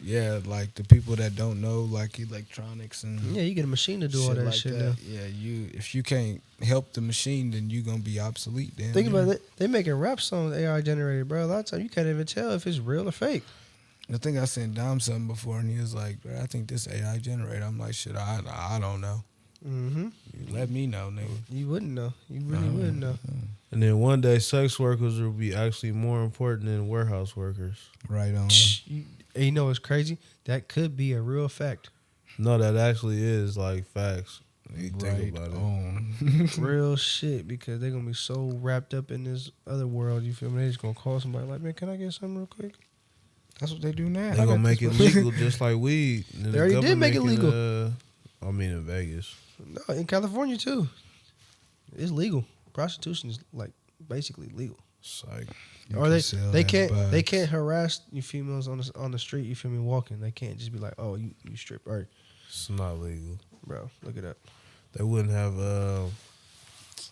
yeah, like the people that don't know like electronics and yeah, you get a machine to do all that like shit that. now. Yeah, if you can't help the machine, then you gonna be obsolete. Damn Think near. about it. They making rap songs AI generated, bro. A lot of times you can't even tell if it's real or fake. I think I sent Dom something before, and he was like, "Bro, I think this AI generated." I'm like, "Shit, I don't know. Mm-hmm. You let me know, nigga." You wouldn't know. You really wouldn't know. And then one day, sex workers will be actually more important than warehouse workers. Right on. You know what's crazy? That could be a real fact. No, that actually is like facts. You Right think about it. on. Real shit, because they're gonna be so wrapped up in this other world. You feel me? They just gonna call somebody like, man, can I get something real quick? That's what they do now. They're gonna make it legal just like weed. And They already the did make it government legal. I mean, in Vegas. No, in California too. It's legal. Prostitution is like basically legal. Psych. You Or can they sell they that can't bud. they can't harass you females on the street. You feel me? Walking, they can't just be like, oh, you strip. All right, It's not legal. bro, look it up. They wouldn't have I'm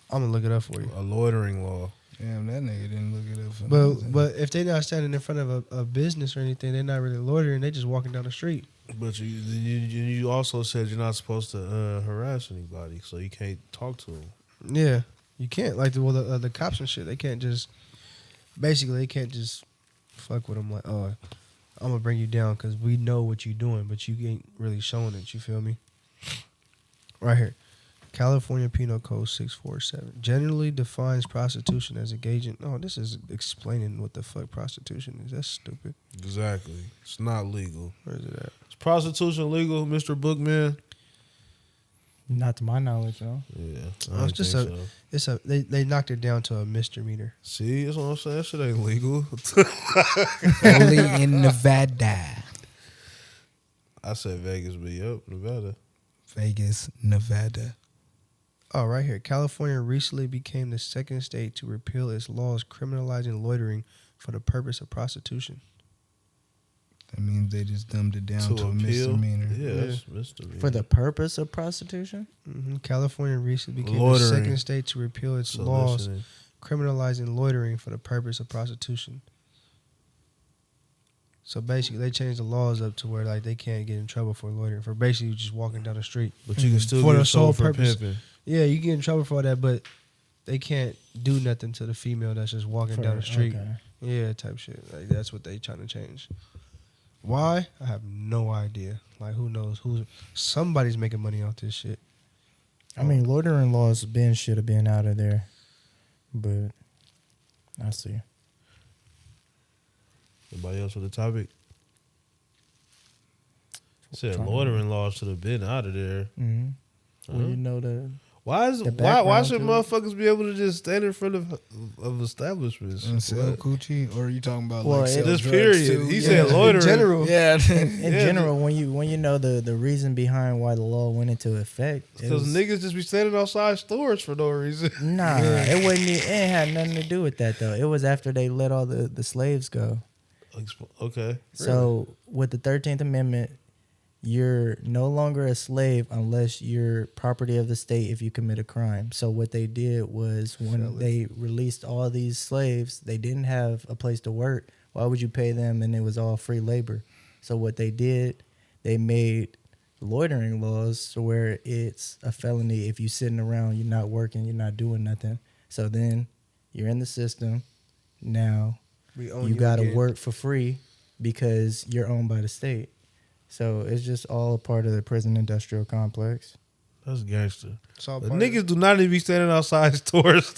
gonna look it up for you. a loitering law. Damn, that nigga didn't look it up for But nothing. but if they're not standing in front of a business or anything, they're not really loitering. They just walking down the street. But you also said you're not supposed to harass anybody, so you can't talk to them. Yeah, you can't like the cops and shit. They can't just basically they can't just fuck with them like, oh, I'm gonna bring you down because we know what you're doing, but you ain't really showing it. You feel me? Right here, California Penal Code 647 generally defines prostitution as engaging. Oh, this is explaining what the fuck prostitution is. That's stupid. Exactly. It's not legal. Where is it at? Is prostitution legal, Mr. Bookman? Not to my knowledge, no. Yeah, Oh, it's just they knocked it down to a misdemeanor. See, that's what I'm saying. That shit ain't legal. Only in Nevada. I said Vegas, but yep, Nevada. Vegas, Nevada. Oh, right here. California recently became the second state to repeal its laws criminalizing loitering for the purpose of prostitution. That means they just dumbed it down to a appeal? misdemeanor. Yeah, that's misdemeanor. For the purpose of prostitution? California recently became Loitering. the second state to repeal its laws Soliciting. criminalizing loitering for the purpose of prostitution. So basically, they changed the laws up to where like they can't get in trouble for loitering, for basically just walking down the street. But you can still For get the in trouble sole for purpose. pimping. Yeah, you get in trouble for all that, but they can't do nothing to the female that's just walking down the street. Okay. Yeah, type shit. Like that's what they trying to change. Why? I have no idea. Like who knows? Somebody's making money off this shit. I mean, loitering laws should have been out of there, but I see. Anybody else with the topic? Said loitering laws should have been out of there. Mm-hmm. Uh-huh. Well, you know the Why The should background to it. motherfuckers be able to just stand in front of establishments? And sell What? coochie, or are you talking about Well, like sell This drugs period. too? He Yeah. said loitering. In general. Yeah. in general, when you know the reason behind why the law went into effect, it Because was- niggas just be standing outside stores for no reason. Nah, it wasn't. It ain't had nothing to do with that though. It was after they let all the slaves go. Okay. So with the 13th Amendment, you're no longer a slave unless you're property of the state if you commit a crime. So what they did was when they released all these slaves, they didn't have a place to work. Why would you pay them? And it was all free labor. So what they did, they made loitering laws to where it's a felony if you're sitting around, you're not working, you're not doing nothing. So then you're in the system. Now you got to work for free because you're owned by the state. So it's just all a part of the prison industrial complex. That's gangster. It's all But part of niggas do not even be standing outside stores.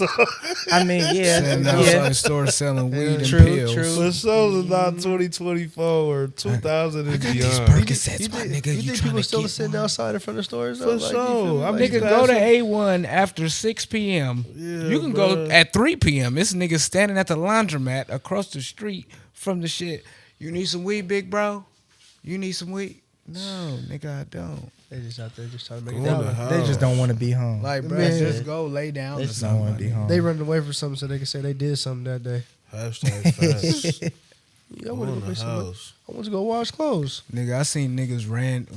I mean, yeah, Sitting outside the store selling weed and True, pills. true. The shows is not 2024 or 2000 and beyond. You think people still sitting outside in front of stores? For though? Like, you sure. feel me? I'm Like, nigga, Go to A1 after 6 p.m. Yeah, you can go bruh. at 3 p.m. This nigga standing at the laundromat across the street from the shit. You need some weed, big bro? You need some weed? No, nigga, I don't. They just out there just trying to make Go it in the out. house. They just don't want to be home. Like, bro, Man. just go lay down They or just don't want to be something. home. They running away from something so they can say they did something that day. Hashtag fast. Yeah, I Go want in to go the make some. house. I want to go wash clothes. Nigga, I seen niggas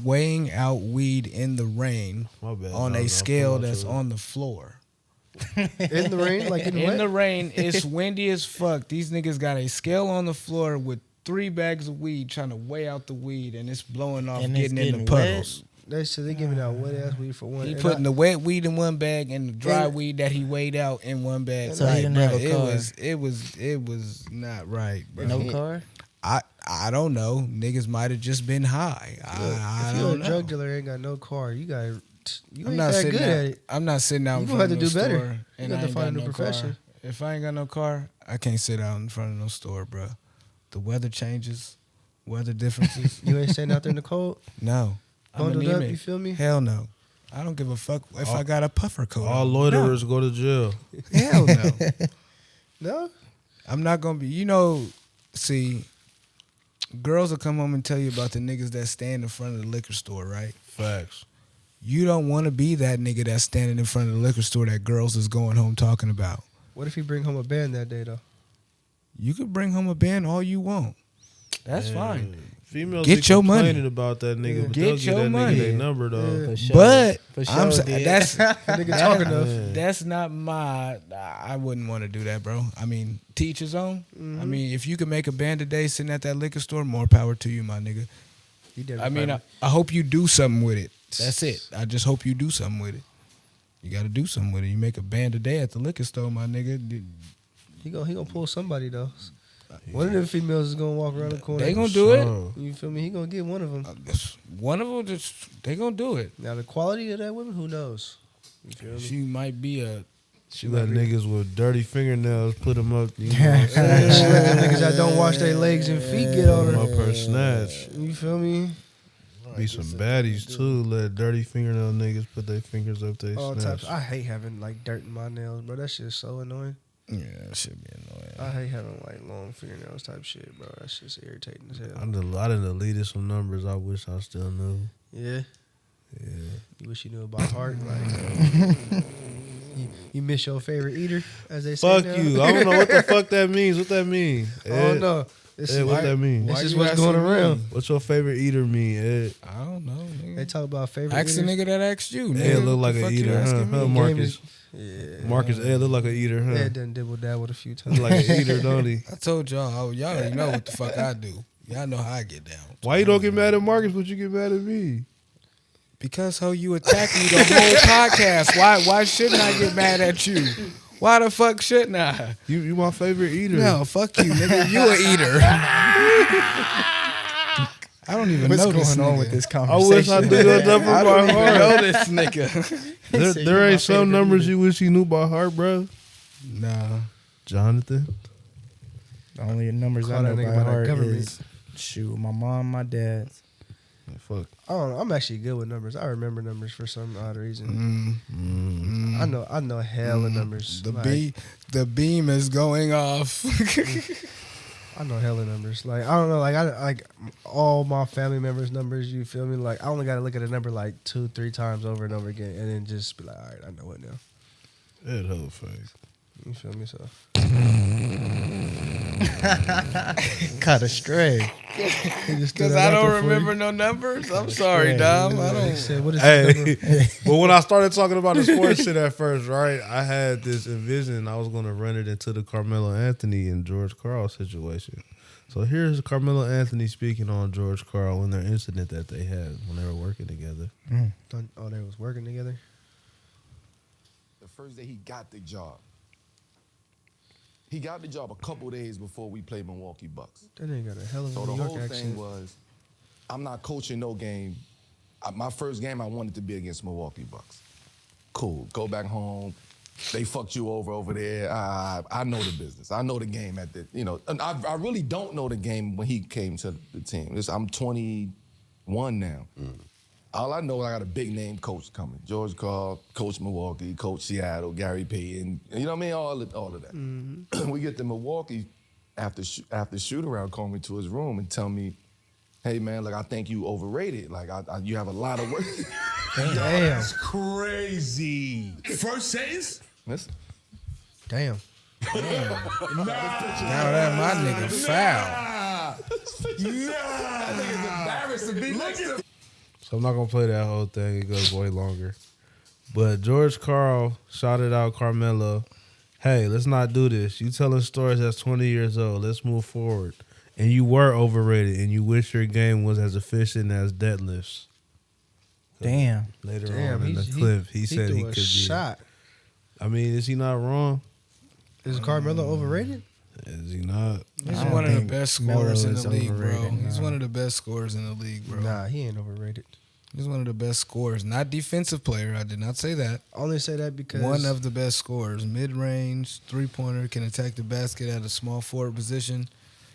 weighing out weed in the rain My bad. on No, a no, scale pull out that's your- on the floor. In the rain, like getting In wet. the rain, it's windy as fuck. These niggas got a scale on the floor with 3 bags of weed trying to weigh out the weed, and it's blowing off, And it's getting in the getting wet? puddles. They said they giving out wet ass weed for one. He And putting I- the wet weed in one bag and the dry And- weed that he weighed out in one bag. So he didn't have a car. It was not right, bro. No car? I don't know. Niggas might have just been high. I if you're a don't know. drug dealer, ain't got no car. You got. You I'm ain't not that sitting good out. at it. I'm not sitting out You in gonna front have of to no do better. store. You And got I to ain't find got a new no profession. car. If I ain't got no car, I can't sit out in front of no store, bro. The weather changes, weather differences. You ain't staying out there in the cold, No, I'm bundled up. anemic. You feel me? Hell no. I don't give a fuck if I got a puffer coat. All on. loiterers go to jail. No. Hell no. No. I'm not gonna be. See, girls will come home and tell you about the niggas that stand in front of the liquor store, right? Facts. You don't want to be that nigga that's standing in front of the liquor store that girls is going home talking about. What if he bring home a band that day though? You could bring home a band all you want. That's fine. Females Get be your money. complaining about that nigga, but Get they'll give your that money. nigga their number though. For sure. But For sure, I'm dude. that's Nigga talking enough. that's not my. I wouldn't want to do that, bro. I mean, teach his own. I mean, if you can make a band today sitting at that liquor store, more power to you, my nigga. He did. I mean, I hope you do something with it. That's it. I just hope you do something with it. You got to do something with it. You make a band today at the liquor store, my nigga. he gonna pull somebody though. One of them females is gonna walk around the corner. They gonna do it. So, You feel me? He gonna get one of them. One of them, they gonna do it. Now the quality of that woman, who knows? You feel me? She might be a. she let niggas with dirty fingernails put them up. You know, She let them niggas that don't wash their legs and feet get on up her. her snatch. You feel me? Be some baddies too. Let dirty fingernail niggas put their fingers up their All snaps. types. I hate having like dirt in my nails, bro. That shit's so annoying. Yeah, that should be annoying. I hate having like long fingernails type shit, bro. That shit's irritating as hell. I done deleted some numbers I wish I still knew. Yeah. Yeah. You wish you knew about heart. Like, you miss your favorite eater, as they say. Fuck now? you. I don't know what the fuck that means. What that mean? Oh no. This Ed, is what that mean? This Why is you what's asking going around. me? What's your favorite eater mean, Ed? I don't know, nigga. They talk about favorite Ask the eaters. nigga that asked you, nigga. Ed look What like the an fuck you eater, huh? asking Huh, me? Marcus? Yeah. Marcus, Ed look like an eater, huh? Ed done dibble dabbled a few Look times. like an eater, don't he? I told y'all, y'all already know what the fuck I do. Y'all know how I get down. Why you don't get mad at Marcus, but you get mad at me? Because how you attack me the whole podcast. Why shouldn't I get mad at you? Why the fuck shouldn't I? You my favorite eater. No, fuck you, nigga. You a eater. I don't even What's know this going on nigga. with this I conversation? wish I knew that number I by don't even know heart. this nigga. There ain't some numbers you wish you knew by heart, bro. Nah. Jonathan. The only numbers Call I know that nigga by by that heart government. is shoot, my mom, my dad's. Fuck. I don't know. I'm actually good with numbers. I remember numbers for some odd reason. I know hella numbers. The beam is going off. I know hella numbers. Like I don't know. Like I like all my family members' numbers. You feel me? Like I only got to look at a number like 2-3 times over and over again, and then just be like, all right, I know it now. Ed hella fake. You feel me? So Cut astray. Because I don't remember no numbers. I'm sorry, Dom. I He don't. said, "What is this number?" Hey, but when I started talking about the sports shit at first, right, I had this envision I was going to run it into the Carmelo Anthony and George Karl situation. So here's Carmelo Anthony speaking on George Karl and their incident that they had when they were working together. Oh, they was working together. The first day he got the job. He got the job a couple days before we played Milwaukee Bucks. That nigga got a hell of So a the New York whole accent. thing was, I'm not coaching no game. My first game I wanted to be against Milwaukee Bucks. Cool, go back home. They fucked you over there. I know the business. I know the game at the, I really don't know the game when he came to the team. I'm 21 now. All I know, I got a big name coach coming. George Karl, Coach Milwaukee, Coach Seattle, Gary Payton. You know what I mean? All of that. Mm-hmm. We get to Milwaukee after shoot around, call me to his room and tell me, hey man, like I think you overrated. Like you have a lot of work. Damn. That's crazy. First sentence? Listen. Damn. Now that my nigga foul. So I'm not going to play that whole thing. It goes way longer. But George Karl shouted out Carmelo, hey, let's not do this. You telling stories that's 20 years old. Let's move forward. And you were overrated, and you wish your game was as efficient as deadlifts. Damn. Later on in the he- clip, he said threw he a could be. shot. I mean, is he not wrong? Is Carmelo overrated? Is he not? He's I don't one of the think best Melo scorers in is the league, bro. overrated, He's nah. one of the best scorers in the league, bro. Nah, he ain't overrated. He's one of the best scorers. Not defensive player. I did not say that. I only say that because One of the best scorers. Mid-range, three-pointer, can attack the basket at a small forward position.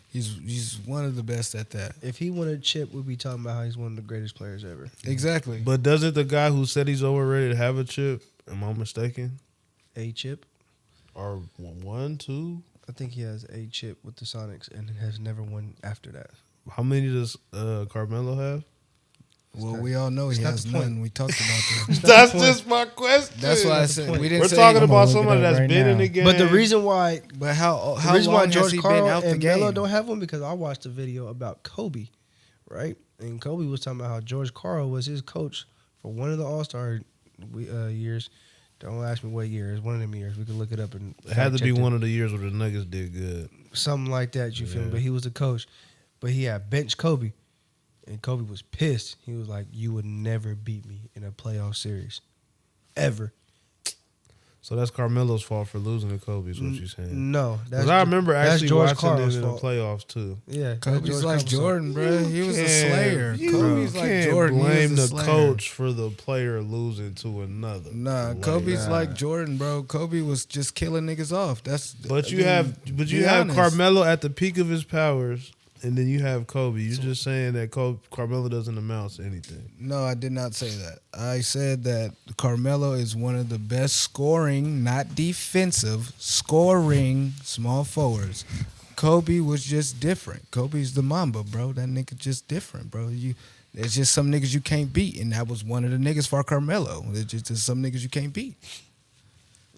He's one of the best at that. if he won a chip, we'd be talking about how he's one of the greatest players ever. Exactly. But doesn't the guy who said he's overrated have a chip? Am I mistaken? A chip. Or 1, 2? I think he has a chip with the Sonics and has never won after that. How many does Carmelo have? Well, we all know he not has the point. none. We talked about that. That's just my question. That's why I said we didn't We're say. talking I'm about gonna look somebody it up that's right been in now. the game. But the reason why But how the reason long why has George he been Karl out the and Melo game? don't have one because I watched a video about Kobe, right? And Kobe was talking about how George Karl was his coach for one of the All-Star years. Don't ask me what year. It's one of them years. We could look it up and it had to be fact-check it. one of the years where the Nuggets did good. Something like that, you feel me? Yeah. But he was the coach. But he had bench Kobe. And Kobe was pissed. He was like, you would never beat me in a playoff series. Ever. So that's Carmelo's fault for losing to Kobe, is what you're saying. No. Because I remember that's actually George watching Karl's them in the fault. playoffs, too. Yeah. that's Kobe's George like Karl's fault. Jordan, bro. He was a slayer. You Kobe's like can't Jordan. He blame was a the slayer. coach for the player losing to another. Nah, player. Kobe's like Jordan, bro. Kobe was just killing niggas off. That's. But I you mean, have be have honest. Carmelo at the peak of his powers, and then you have Kobe. You're just saying that Carmelo doesn't amount to anything. No, I did not say that. I said that Carmelo is one of the best scoring, not defensive, scoring small forwards. Kobe was just different. Kobe's the Mamba, bro. That nigga just different, bro. There's just some niggas you can't beat, and that was one of the niggas for Carmelo. There's just some niggas you can't beat.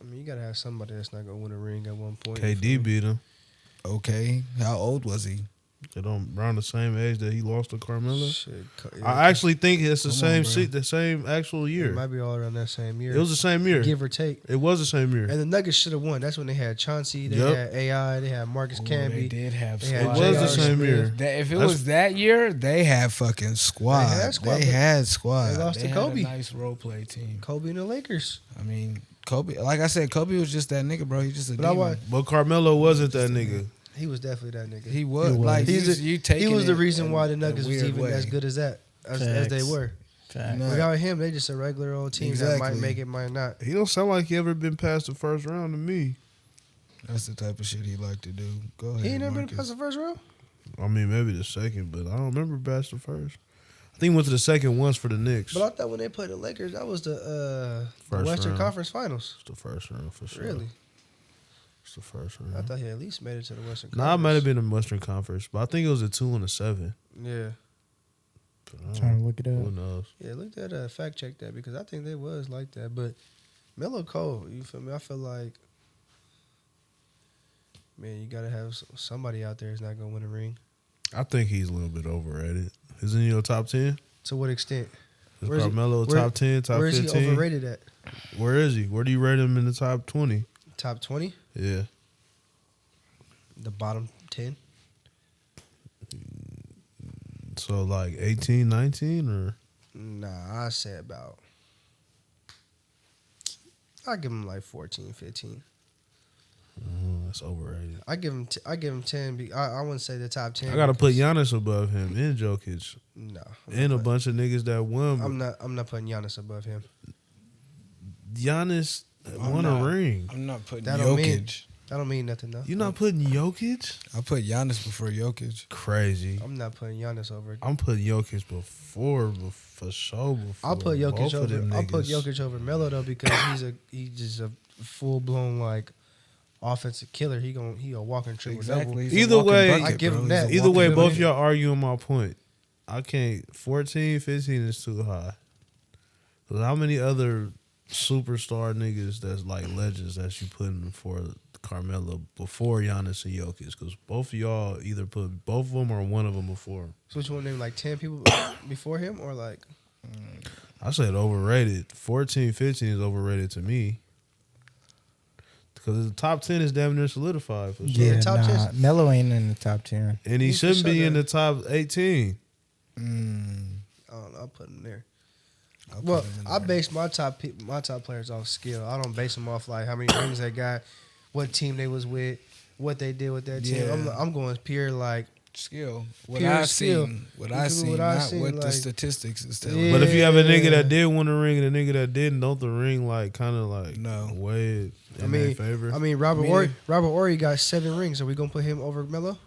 I mean, you gotta have somebody that's not gonna win a ring at one point. KD beat him. Okay, how old was he? Around the same age that he lost to Carmelo. Shit, I actually think it's the Come same on, bro. seat, the same actual year. It might be all around that same year. It was the same year. give or take. It was the same year. And the Nuggets should have won. That's when they had Chauncey, they Yep. had AI, they had Marcus Camby. They did have They had It squad. was the J.R. same Smith. year. If it That's- was that year, they had fucking squad. They had squad, They but had squad. they lost to had Kobe. A nice role play team. Kobe and the Lakers. I mean, Kobe. Like I said, Kobe was just that nigga, bro. He's just a But I demon. wa- But Carmelo wasn't that nigga. He was definitely that nigga. He was He was. like He's you he taking was the it reason in why the a Nuggets was weird even way. as good as that, as they Facts. were. Fact. No. Without him, they just a regular old team that might Exactly. make it, might not. He don't sound like he ever been past the first round to me. That's the type of shit he like to do. Go ahead. He ain't never been Marcus. past the first round. I mean, maybe the second, but I don't remember past the first. I think he went to the second once for the Knicks. But I thought when they played the Lakers, that was the First Western round. Conference Finals. It's the first round for sure. Really? It's the first I round. thought he at least made it to the Western Conference. Nah, it might have been the Western Conference, but I think it was a 2 and a 7. Yeah. But I don't Trying to know. look it Who up. knows? Yeah, look that, fact check that, because I think they was like that. But Melo Cole, you feel me? I feel like, man, you got to have somebody out there who's not going to win a ring. I think he's a little bit overrated. Isn't he your top 10? To what extent? Is Where's he- Carmelo where- top 10, top Where is 15? he overrated at? Where is he? Where do you rate him in the top 20? Top 20? Yeah. The bottom 10? So like 18, 19 or? Nah, I say about, I give him like 14, 15. That's overrated. I give him 10. I wouldn't say the top 10. I gotta put because- Giannis above him and Jokic No. and a bunch of niggas that won. I'm not putting Giannis above him. Giannis I'm won not. a ring. I'm not putting That don't mean- Jokic. That don't mean nothing though. You not putting Jokic? I put Giannis before Jokic. Crazy. I'm not putting Giannis over. I'm putting Jokic for sure. Before I'll put Jokic both of over. them I'll put niggas. Jokic over Melo though, because he's just a full blown like offensive killer. He gonna walk and triple double. Exactly. He's a Either walking way- bucket, I give bro. him He's that. a Either way, walking both bucket. y'all arguing my point. I can't. 14, 15 is too high. 'Cause how many other superstar niggas that's like legends that you putting before Carmelo, before Giannis and Jokic? Because both of y'all either put both of them or one of them before him. So which one name like 10 people before him or like? I said overrated. 14, 15 is overrated to me. Because the top 10 is damn near solidified for sure. Yeah, top nah, 10. Melo ain't in the top 10. And he Who's shouldn't for be sure in the top 18. I don't know. I'll put him there. Well, I base my top players off skill. I don't base them off like how many rings they got, what team they was with, what they did with that team. Yeah. I'm going pure like skill. What Pure I skill. seen, what You I feel seen, what I not seen, what the like- statistics is telling. Yeah. But if you have a nigga that did win a ring and a nigga that didn't, don't the ring like kind of like No. weigh it in their favor? I mean, Robert I mean, Horry got 7 rings. Are we gonna put him over Melo?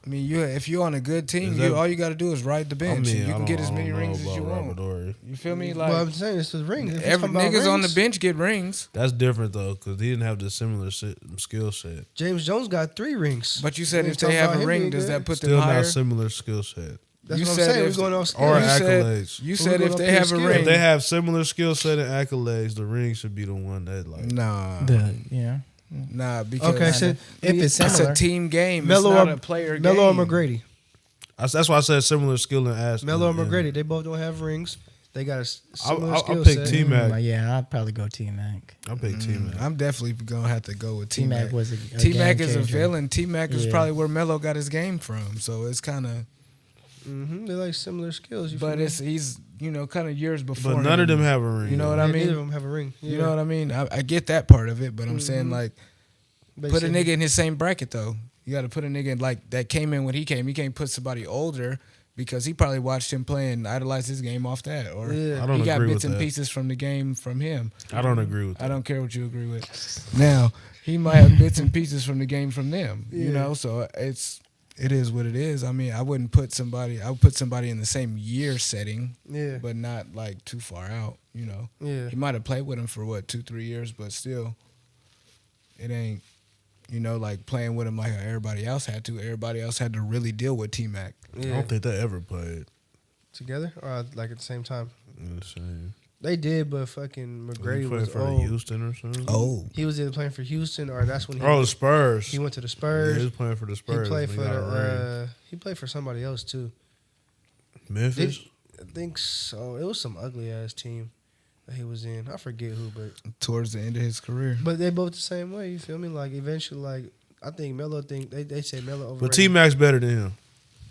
I mean, if you're on a good team, Is that- all you got to do is ride the bench. and you can get as many rings as you want. Horry. You feel me? Well, I'm Like saying it's the rings. If it's every talking about niggas on the rings, bench get rings. That's different though, because he didn't have the similar skill set. James Jones got 3 rings. But you said We if talking they have about a him ring, being does good. that put Still them not higher? similar skill set. That's you what I'm said saying. if- We're going off Or skill. you said, accolades. you We're said going if up they pure have a skill. ring, If they have similar skill set and accolades, the ring should be the one that like. nah, because Okay, so If it's it's similar, a team game. Melo it's not or a player Melo or game. McGrady. That's why I said similar skill and ass. Melo or and- McGrady. They both don't have rings. They got a similar I'll skill pick set. T-Mac. yeah, I'd probably go T-Mac. I'll pick T-Mac. I'm definitely gonna have to go with T-Mac T-Mac. was a T-Mac game is a changer. villain. T-Mac is Yeah. probably where Melo got his game from. So it's kind of, They like similar skills. You but feel me? he's kind of years before. But none of him. them have a ring. You know what Yeah, I neither of mean? them have a ring. You know what I mean? I get that part of it, but I'm saying like They put a said- nigga in his same bracket though. You got to put a nigga in like that came in when he came. You can't put somebody older because he probably watched him play and idolized his game off that, or Yeah. I don't he got agree bits with and that. pieces from the game from him. I don't agree with that. I don't care what you agree with. Now he might have bits and pieces from the game from them. You Yeah. know, so it's it is what it is. I mean, I would put somebody in the same year setting, Yeah. but not like too far out, you know. Yeah. He might have played with him for 2-3 years, but still, it ain't, you know, like playing with him like how everybody else had to. Everybody else had to really deal with T-Mac. I don't think they ever played. Together or like at the same time? Insane. They did, but fucking McGrady played was for old. Houston or something. Oh, He was either playing for Houston or that's when he the Spurs. he went to the Yeah, Spurs. he was playing for the Spurs. He played They for got a ring. he played for somebody else too. Memphis. I think so. It was some ugly ass team that he was in. I forget who, towards the end of his career. but they both the same way. You feel me? Like eventually, like I think Melo they say Melo overrated. But T Mac's better than him.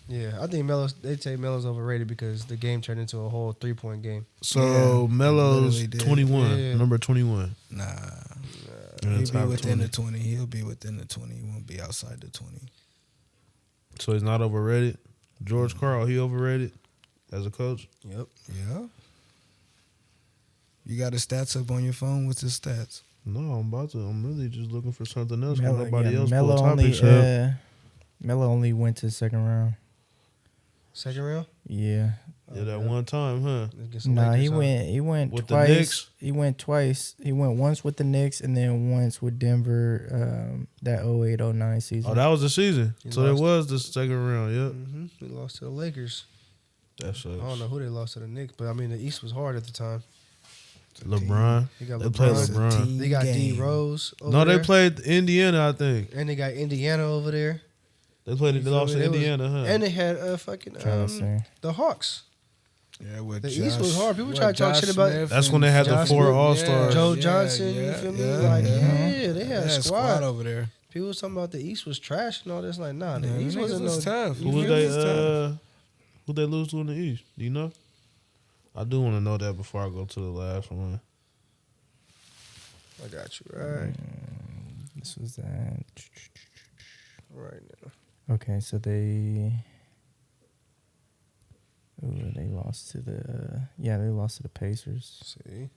Yeah, I think they say Melo's overrated because the game turned into a whole 3-point game. So Yeah, Melo's literally did. 21, Yeah. number 21. Nah, In the he'll be top within 20. the 20. He'll be within the 20. He won't be outside the 20. So he's not overrated. George Karl, he overrated as a coach. Yep. Yeah. You got his stats up on your phone? What's his stats? No, I'm really just looking for something else. 'Cause Melo, nobody else Melo pulled only topics up. Melo only went to the second round. Second round. Yeah. Yeah, that one time, huh? Let's get some Nah, Lakers he on. went With the twice. Knicks? He went twice. He went once with the Knicks and then once with Denver. That 08-09 season. Oh, that was the season. He So it lost. was the second round. Yep. Mm-hmm. He lost to the Lakers. That sucks. I don't know who they lost to the Knicks, but I mean the East was hard at the time. LeBron. They got They played LeBron. LeBron. They got D game. Rose. Over No, they there. played Indiana, I think. And they got Indiana over there. They played. You They feel lost me? to They was- Indiana, huh? And they had fucking Trying to see. the Hawks. Yeah, with The Josh, East was hard. People what, try to talk Josh shit about- Smith That's when and they had the Josh 4 Smith, All-Stars. Joe Johnson, you feel me? Like, yeah, they had a squad. over there. People was talking about the East was trash and all this. Like, nah, the Yeah, East them wasn't niggas was no tough. Who was they? Who they lose to in the East? Do you know? I do want to know that before I go to the last one. I got you right, This was that. right now. Okay, so they lost to the they lost to the Pacers. See,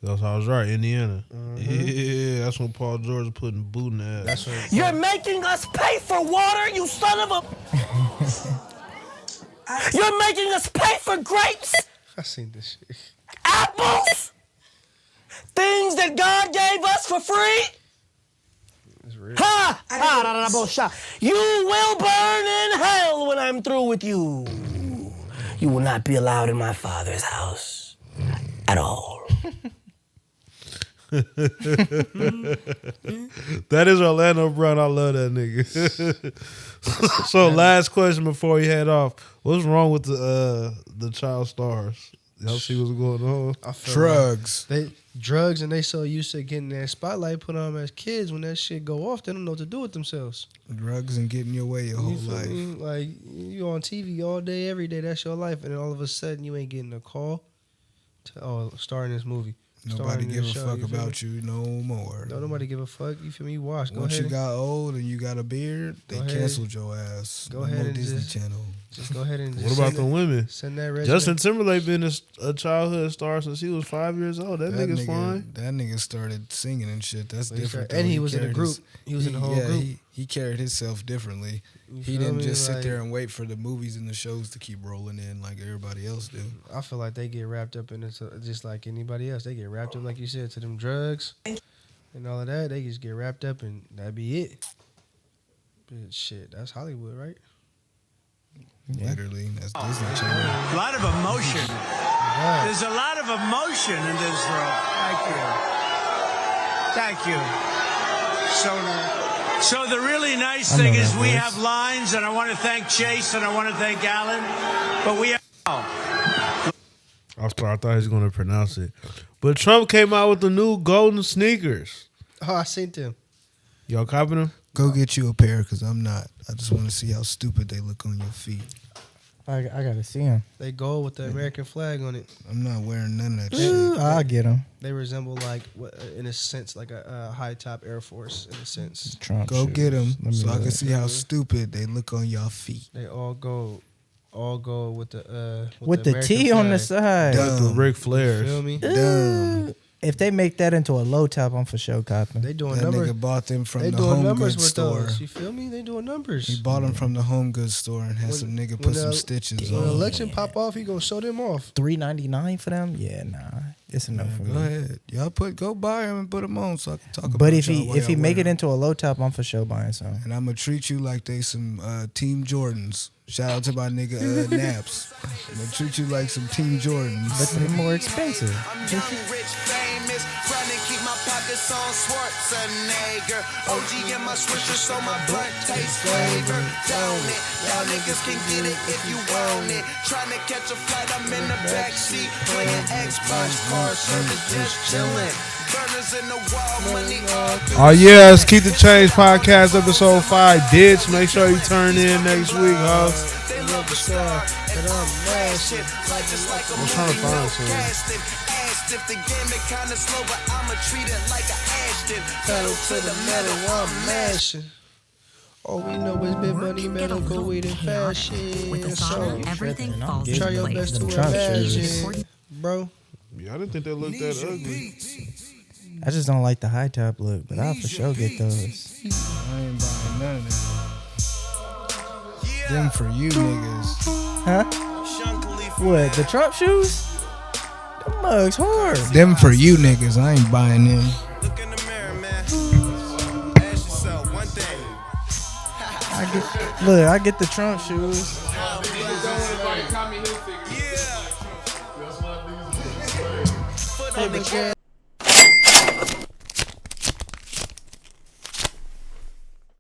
That's how I was right. Indiana. Mm-hmm. Yeah, that's when Paul George was putting boot in the ass. that's what. You're making us pay for water, you son of a... You're making us pay for grapes, I seen this shit. apples, things that God gave us for free. It's real. Ha! Ha! Da, da, da, bullshit. You will burn in hell when I'm through with you. You will not be allowed in my Father's house at all. That is Orlando Brown. I love that nigga. So last question before we head off. What's wrong with the child stars? Y'all see what's going on? I feel Drugs. like drugs, and they so used to getting that spotlight put on them as kids. When that shit go off, they don't know what to do with themselves. Drugs and getting your way your whole You feel life. me? Like you on TV all day, every day. That's your life, and then all of a sudden you ain't getting a call to star in this movie. Nobody Starring in give a this show, fuck you feel about you no more. No, nobody give a fuck. You feel me? You watch. Go Once ahead. you got old and you got a beard, they Go ahead. canceled your ass. Go No ahead more and Disney just- Channel. Just go ahead and What just about the women? send that resume. Justin Timberlake been a childhood star since he was 5 years old. That nigga's fine. That nigga started singing and shit. That's But he different. started- and though. he was in a carried group. his- He was in the whole group. He carried himself differently. You He feel didn't me? just sit Like, there and wait for the movies and the shows to keep rolling in like everybody else do. I feel like they get wrapped up in it just like anybody else. They get wrapped up, like you said, to them drugs and all of that. They just get wrapped up and that be it. But shit, that's Hollywood, right? Literally, that's Disney Channel. A lot of emotion. Yeah. There's a lot of emotion in this role. Thank you. Thank you. So the really nice I know thing that is we voice. have lines, and I want to thank Chase and I want to thank Alan, but we have. I thought he was going to pronounce it. But Trump came out with the new golden sneakers. Oh, I seen them. Y'all copying them? Go get you a pair because I'm not. I just want to see how stupid they look on your feet. I gotta see him. They gold with the American flag on it. I'm not wearing none of that Ooh, shit. I'll get him. They resemble like, in a sense, like a high top Air Force in a sense. Trump Go shoes. get them Let me so I can look. see how stupid they look on your feet. They all gold with the with the American T on the flag. side. Dumb. The Ric You Flairs. feel me? Dumb. If they make that into a low top, I'm for sure copping. They doing That numbers. nigga bought them from They the doing home numbers goods with store. those. You feel me? They doing numbers. He bought them from the home goods store and had some nigga put some stitches When the on. election pop off, he gonna show them off. $3.99 for them? Yeah, nah, it's enough for Go me. ahead, y'all go buy them and put them on so I can talk about. But if y'all he while if he y'all make wear it 'em. into a low top, I'm for sure buying some. And I'm gonna treat you like they some Team Jordans. Shout out to my nigga Naps. I'm gonna treat you like some Team Jordans. But they're more expensive. I'm young, rich, famous, trying to keep my pockets on Schwarzenegger. OG in my swisher, so my blunt tastes flavor. Don't it? Y'all niggas can get it if you want it. Trying to catch a flight, I'm in the backseat playing Xbox, car service, just chilling. Burners in the wall, money all through. Oh yes, Keep the Change podcast episode 5. Ditch. Make sure you turn in next week, huh? They love the star, and I'm mashing. Like just like a I'm trying to movie, find no some. casting. Asked if the game is kinda slow, but I'ma treat it like a Ashton. Pedal to the metal, I'm mashing. All we know is big money, medical, weed, and fashion. With a So, sauna, everything I'm falls getting try into your place. best to Them Trump shoes. imagine, bro. Yeah, I didn't think they looked that ugly. I just don't like the high top look, but I'll for sure get those. I ain't buying none of that. Them for you niggas. Huh? What, the Trump shoes? Them mugs hard. Them for you niggas. I ain't buying them. Look in the mirror, man. Ask yourself one thing. I get the Trump shoes. Yeah. Foot on the gas.